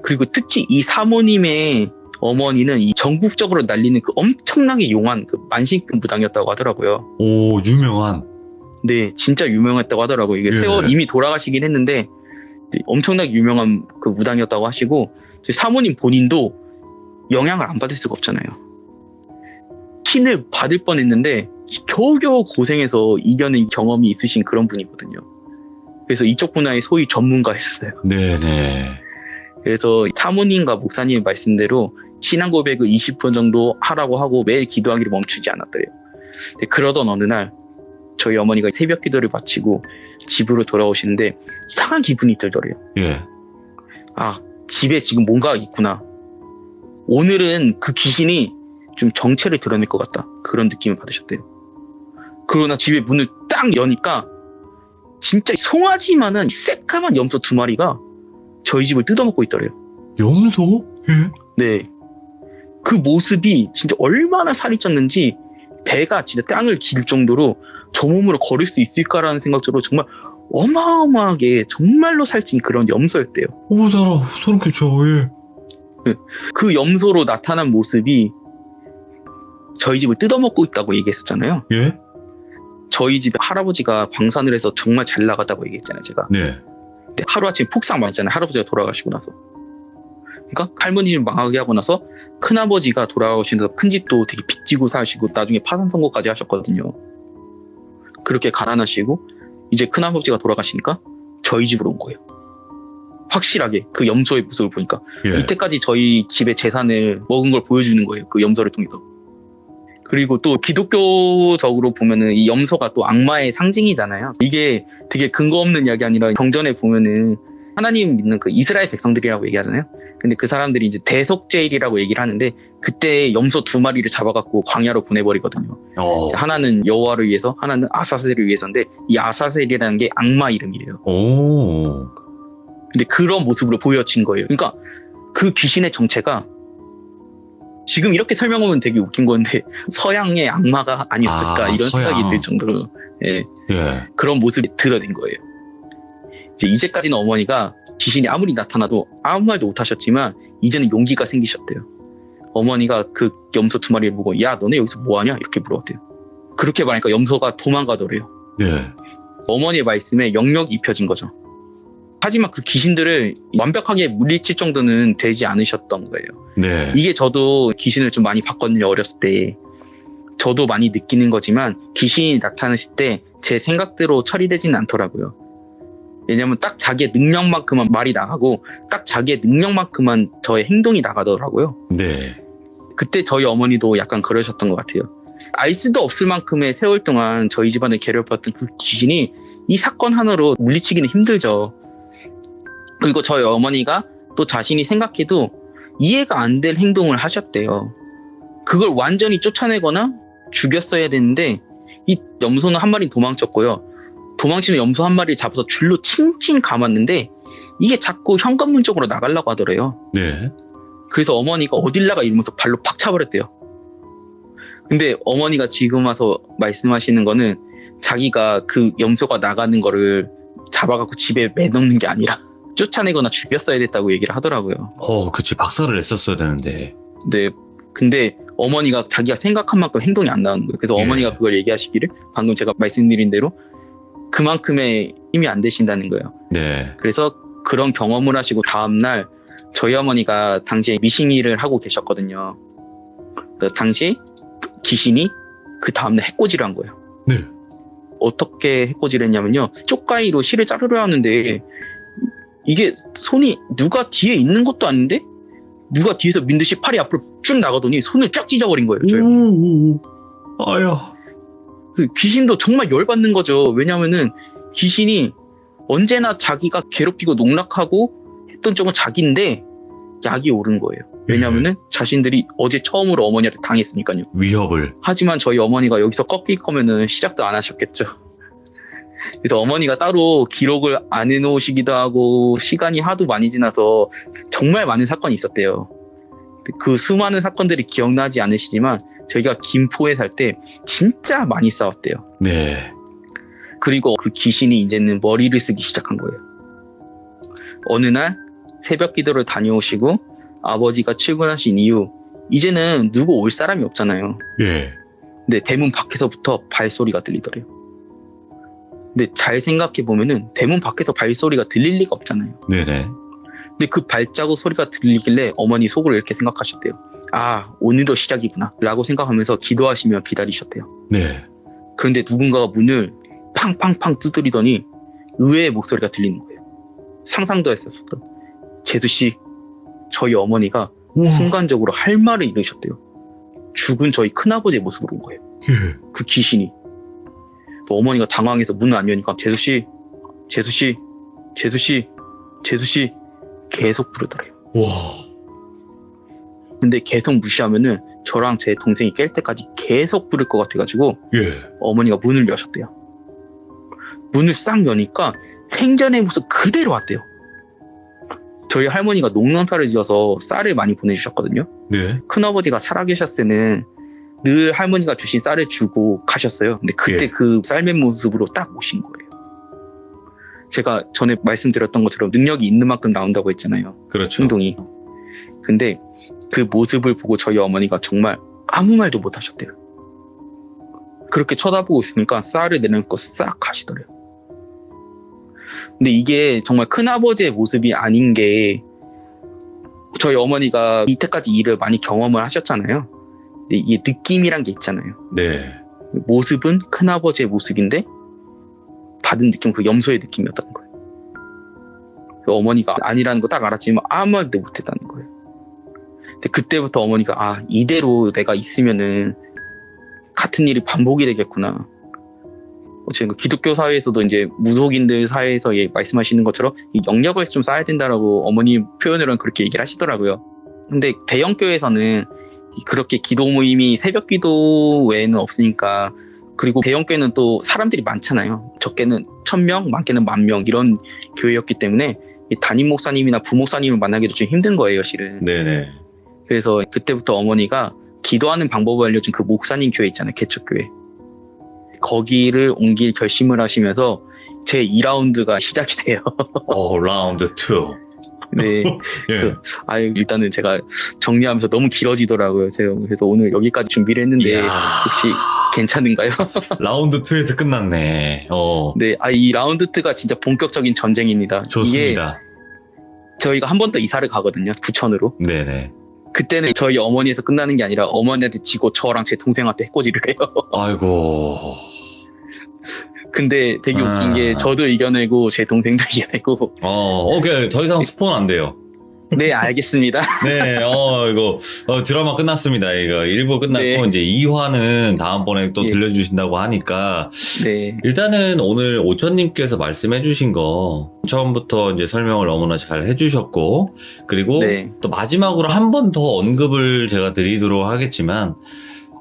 그리고 특히 이 사모님의 어머니는 이 전국적으로 날리는 그 엄청나게 용한 그 만신급 무당이었다고 하더라고요. 오, 유명한. 네, 진짜 유명했다고 하더라고요. 이게 예. 세월 이미 돌아가시긴 했는데 엄청나게 유명한 그 무당이었다고 하시고 사모님 본인도 영향을 안 받을 수가 없잖아요. 신을 받을 뻔했는데 겨우겨우 고생해서 이겨낸 경험이 있으신 그런 분이거든요. 그래서 이쪽 분야의 소위 전문가였어요. 네네. 그래서 사모님과 목사님의 말씀대로 신앙 고백을 20분 정도 하라고 하고 매일 기도하기를 멈추지 않았더래요. 근데 그러던 어느 날 저희 어머니가 새벽 기도를 마치고 집으로 돌아오시는데 이상한 기분이 들더래요. 예. 아, 집에 지금 뭔가 있구나. 오늘은 그 귀신이 좀 정체를 드러낼 것 같다. 그런 느낌을 받으셨대요. 그러나 집에 문을 딱 여니까 진짜 송아지만한 새까만 염소 2마리가 저희 집을 뜯어먹고 있더래요. 염소? 예? 네. 그 모습이 진짜 얼마나 살이 쪘는지 배가 진짜 땅을 길 정도로 저 몸으로 걸을 수 있을까라는 생각으로 정말 어마어마하게 정말로 살찐 그런 염소였대요. 오, 소름 끼쳐, 예. 그 염소로 나타난 모습이 저희 집을 뜯어먹고 있다고 얘기했었잖아요. 예? 저희 집에 할아버지가 광산을 해서 정말 잘 나갔다고 얘기했잖아요, 제가. 네. 근데 하루아침에 폭삭 망했잖아요, 할아버지가 돌아가시고 나서. 그러니까 할머니 집 망하게 하고 나서 큰아버지가 돌아가시면서 큰 집도 되게 빚지고 사시고 나중에 파산 선고까지 하셨거든요. 그렇게 가난하시고 이제 큰아버지가 돌아가시니까 저희 집으로 온 거예요. 확실하게 그 염소의 모습을 보니까 예. 이때까지 저희 집의 재산을 먹은 걸 보여주는 거예요. 그 염소를 통해서. 그리고 또 기독교적으로 보면은 이 염소가 또 악마의 상징이잖아요. 이게 되게 근거 없는 이야기 아니라 경전에 보면은 하나님 믿는 그 이스라엘 백성들이라고 얘기하잖아요. 근데 그 사람들이 이제 대속제일이라고 얘기를 하는데 그때 염소 2마리를 잡아갖고 광야로 보내버리거든요. 하나는 여호와를 위해서, 하나는 아사셀을 위해서인데 이 아사셀이라는 게 악마 이름이래요. 오. 근데 그런 모습으로 보여진 거예요. 그러니까 그 귀신의 정체가 지금 이렇게 설명하면 되게 웃긴 건데 서양의 악마가 아니었을까 이런 서양. 생각이 들 정도로 예, 예. 그런 모습이 드러낸 거예요. 이제까지는 어머니가 귀신이 아무리 나타나도 아무 말도 못 하셨지만 이제는 용기가 생기셨대요. 어머니가 그 염소 2마리를 보고 야 너네 여기서 뭐하냐 이렇게 물어봤대요. 그렇게 말하니까 염소가 도망가더래요. 네. 어머니의 말씀에 영역이 입혀진 거죠. 하지만 그 귀신들을 완벽하게 물리칠 정도는 되지 않으셨던 거예요. 네. 이게 저도 귀신을 좀 많이 봤거든요. 어렸을 때. 저도 많이 느끼는 거지만 귀신이 나타났을 때 제 생각대로 처리되지는 않더라고요. 왜냐면 딱 자기의 능력만큼만 말이 나가고 딱 자기의 능력만큼만 저의 행동이 나가더라고요. 네. 그때 저희 어머니도 약간 그러셨던 것 같아요. 알 수도 없을 만큼의 세월 동안 저희 집안을 괴롭혔던 그 귀신이 이 사건 하나로 물리치기는 힘들죠. 그리고 저희 어머니가 또 자신이 생각해도 이해가 안 될 행동을 하셨대요. 그걸 완전히 쫓아내거나 죽였어야 되는데 이 염소는 한 마리 도망쳤고요. 도망치는 염소 한 마리를 잡아서 줄로 칭칭 감았는데 이게 자꾸 현관문 쪽으로 나가려고 하더래요. 네. 그래서 어머니가 어딜 나가 이러면서 발로 팍 차버렸대요. 근데 어머니가 지금 와서 말씀하시는 거는 자기가 그 염소가 나가는 거를 잡아갖고 집에 매넣는 게 아니라 쫓아내거나 죽였어야 됐다고 얘기를 하더라고요. 그치. 박살을 냈었어야 되는데. 네. 근데 어머니가 자기가 생각한 만큼 행동이 안 나오는 거예요. 그래서 예. 어머니가 그걸 얘기하시기를 방금 제가 말씀드린 대로 그만큼의 힘이 안 되신다는 거예요. 네. 그래서 그런 경험을 하시고 다음날 저희 어머니가 당시에 미싱일을 하고 계셨거든요. 그래서 당시 귀신이 그 다음날 해코지를 한 거예요. 네. 어떻게 해코지를 했냐면요. 쪽가위로 실을 자르려 하는데 이게 손이 누가 뒤에 있는 것도 아닌데 누가 뒤에서 민 듯이 팔이 앞으로 쭉 나가더니 손을 쫙 찢어버린 거예요. 저희 오. 아야. 귀신도 정말 열받는 거죠. 왜냐면은 귀신이 언제나 자기가 괴롭히고 농락하고 했던 쪽은 자기인데 약이 오른 거예요. 왜냐면은 자신들이 어제 처음으로 어머니한테 당했으니까요. 위협을. 하지만 저희 어머니가 여기서 꺾일 거면은 시작도 안 하셨겠죠. 그래서 어머니가 따로 기록을 안 해놓으시기도 하고 시간이 하도 많이 지나서 정말 많은 사건이 있었대요. 그 수많은 사건들이 기억나지 않으시지만 저희가 김포에 살 때 진짜 많이 싸웠대요. 네. 그리고 그 귀신이 이제는 머리를 쓰기 시작한 거예요. 어느 날 새벽 기도를 다녀오시고 아버지가 출근하신 이후 이제는 누구 올 사람이 없잖아요. 예. 근데 대문 밖에서부터 발소리가 들리더래요. 근데 잘 생각해 보면은 대문 밖에서 발소리가 들릴 리가 없잖아요. 네네. 근데 그 발자국 소리가 들리길래 어머니 속으로 이렇게 생각하셨대요. 아, 오늘도 시작이구나 라고 생각하면서 기도하시며 기다리셨대요. 네. 그런데 누군가가 문을 팡팡팡 두드리더니 의외의 목소리가 들리는 거예요. 상상도 했었던 재수씨, 저희 어머니가 우와. 순간적으로 할 말을 잃으셨대요. 죽은 저희 큰아버지의 모습으로 온 거예요. 예. 그 귀신이. 또 어머니가 당황해서 문을 안 여니까 재수씨, 재수씨, 재수씨, 재수씨 계속 부르더래요. 와. 근데 계속 무시하면은 저랑 제 동생이 깰 때까지 계속 부를 것 같아가지고 예. 어머니가 문을 여셨대요. 문을 싹 여니까 생전의 모습 그대로 왔대요. 저희 할머니가 농농사를 지어서 쌀을 많이 보내주셨거든요. 네. 큰아버지가 살아계셨을 때는 늘 할머니가 주신 쌀을 주고 가셨어요. 근데 그때 예. 그 쌀맨 모습으로 딱 오신 거예요. 제가 전에 말씀드렸던 것처럼 능력이 있는 만큼 나온다고 했잖아요. 그렇죠. 행동이. 근데 그 모습을 보고 저희 어머니가 정말 아무 말도 못 하셨대요. 그렇게 쳐다보고 있으니까 쌀을 내려놓고 싹 가시더래요. 근데 이게 정말 큰아버지의 모습이 아닌 게, 저희 어머니가 이때까지 일을 많이 경험을 하셨잖아요. 근데 이게 느낌이란 게 있잖아요. 네. 모습은 큰아버지의 모습인데 받은 느낌은 그 염소의 느낌이었다는 거예요. 그 어머니가 아니라는 거 딱 알았지만 아무 말도 못했다는 거예요. 근데 그때부터 어머니가 이대로 내가 있으면은 같은 일이 반복이 되겠구나. 어쨌든 기독교 사회에서도 이제 무속인들 사회에서 말씀하시는 것처럼 이 영역을 좀 쌓아야 된다라고 어머니 표현으로는 그렇게 얘기를 하시더라고요. 근데 대형교회에서는 그렇게 기도 모임이 새벽 기도 외에는 없으니까, 그리고 대형교회는 또 사람들이 많잖아요. 적게는 1000명, 많게는 10,000명 이런 교회였기 때문에 이 담임 목사님이나 부목사님을 만나기도 좀 힘든 거예요, 실은. 네네. 그래서 그때부터 어머니가 기도하는 방법을 알려준 그 목사님 교회 있잖아요, 개척교회. 거기를 옮길 결심을 하시면서 제 2라운드가 시작이 돼요. 라운드 2. 네. 예. 일단은 제가 정리하면서 너무 길어지더라고요. 제가 그래서 오늘 여기까지 준비를 했는데 이야. 혹시 괜찮은가요? 라운드 2에서 끝났네. 네, 이 라운드 2가 진짜 본격적인 전쟁입니다. 좋습니다. 이게 저희가 한 번 더 이사를 가거든요, 부천으로. 네네. 그때는 저희 어머니에서 끝나는 게 아니라 어머니한테 지고 저랑 제 동생한테 해코지를 해요. 아이고. 근데 되게 웃긴 게 저도 이겨내고 제 동생도 이겨내고. 오케이. 더 이상 스폰 안 돼요. 네, 알겠습니다. 네, 이거, 드라마 끝났습니다. 이거 1부 끝났고, 네. 이제 2화는 다음번에 또 예. 들려주신다고 하니까, 네. 일단은 오늘 오천님께서 말씀해주신 거, 처음부터 이제 설명을 너무나 잘 해주셨고, 그리고 네. 또 마지막으로 한 번 더 언급을 제가 드리도록 하겠지만,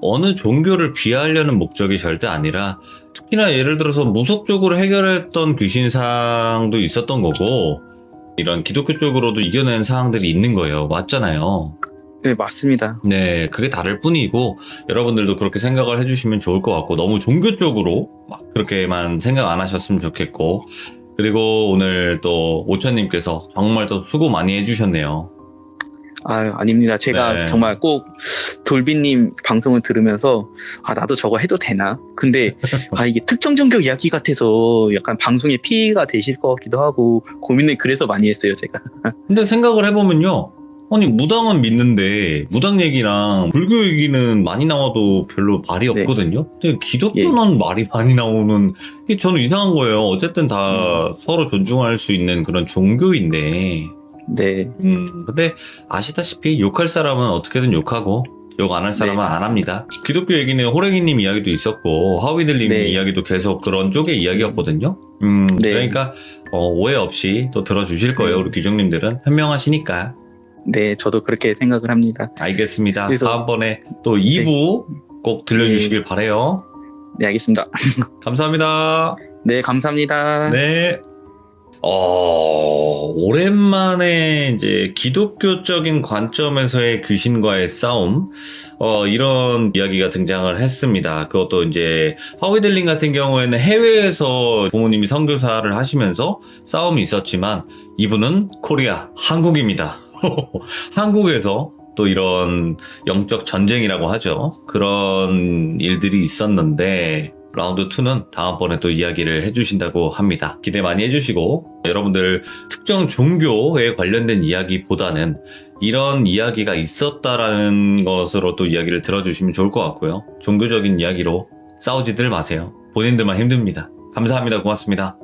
어느 종교를 비하하려는 목적이 절대 아니라, 특히나 예를 들어서 무속적으로 해결했던 귀신상도 있었던 거고, 이런 기독교 쪽으로도 이겨낸 사항들이 있는 거예요. 맞잖아요. 네, 맞습니다. 네, 그게 다를 뿐이고, 여러분들도 그렇게 생각을 해주시면 좋을 것 같고, 너무 종교 쪽으로 막 그렇게만 생각 안 하셨으면 좋겠고, 그리고 오늘 또 오천님께서 정말 또 수고 많이 해주셨네요. 아닙니다. 제가 네. 정말 꼭 돌비님 방송을 들으면서 나도 저거 해도 되나? 근데 이게 특정 종교 이야기 같아서 약간 방송에 피해가 되실 것 같기도 하고 고민을 그래서 많이 했어요, 제가. 근데 생각을 해보면요. 아니, 무당은 믿는데, 무당 얘기랑 불교 얘기는 많이 나와도 별로 말이 네. 없거든요? 근데 기독교는 말이 많이 나오는, 이게 저는 이상한 거예요. 어쨌든 다 서로 존중할 수 있는 그런 종교인데, 네. 근데 아시다시피 욕할 사람은 어떻게든 욕하고, 욕 안 할 사람은 네, 안 합니다. 기독교 얘기는 호랭이님 이야기도 있었고, 하위들님 네. 이야기도 계속 그런 쪽의 이야기였거든요? 네. 그러니까, 오해 없이 또 들어주실 거예요. 우리 귀족님들은. 현명하시니까. 네, 저도 그렇게 생각을 합니다. 알겠습니다. 그래서- 다음번에 또 2부 꼭 들려주시길 바래요. 네, 알겠습니다. 감사합니다. 네, 감사합니다. 네. 오랜만에 이제 기독교적인 관점에서의 귀신과의 싸움, 이런 이야기가 등장을 했습니다. 그것도 이제 하위들링 같은 경우에는 해외에서 부모님이 선교사를 하시면서 싸움이 있었지만 이분은 코리아, 한국입니다. 한국에서 또 이런 영적 전쟁이라고 하죠. 그런 일들이 있었는데 라운드 2는 다음번에 또 이야기를 해주신다고 합니다. 기대 많이 해주시고 여러분들 특정 종교에 관련된 이야기보다는 이런 이야기가 있었다라는 것으로 또 이야기를 들어주시면 좋을 것 같고요. 종교적인 이야기로 싸우지들 마세요. 본인들만 힘듭니다. 감사합니다. 고맙습니다.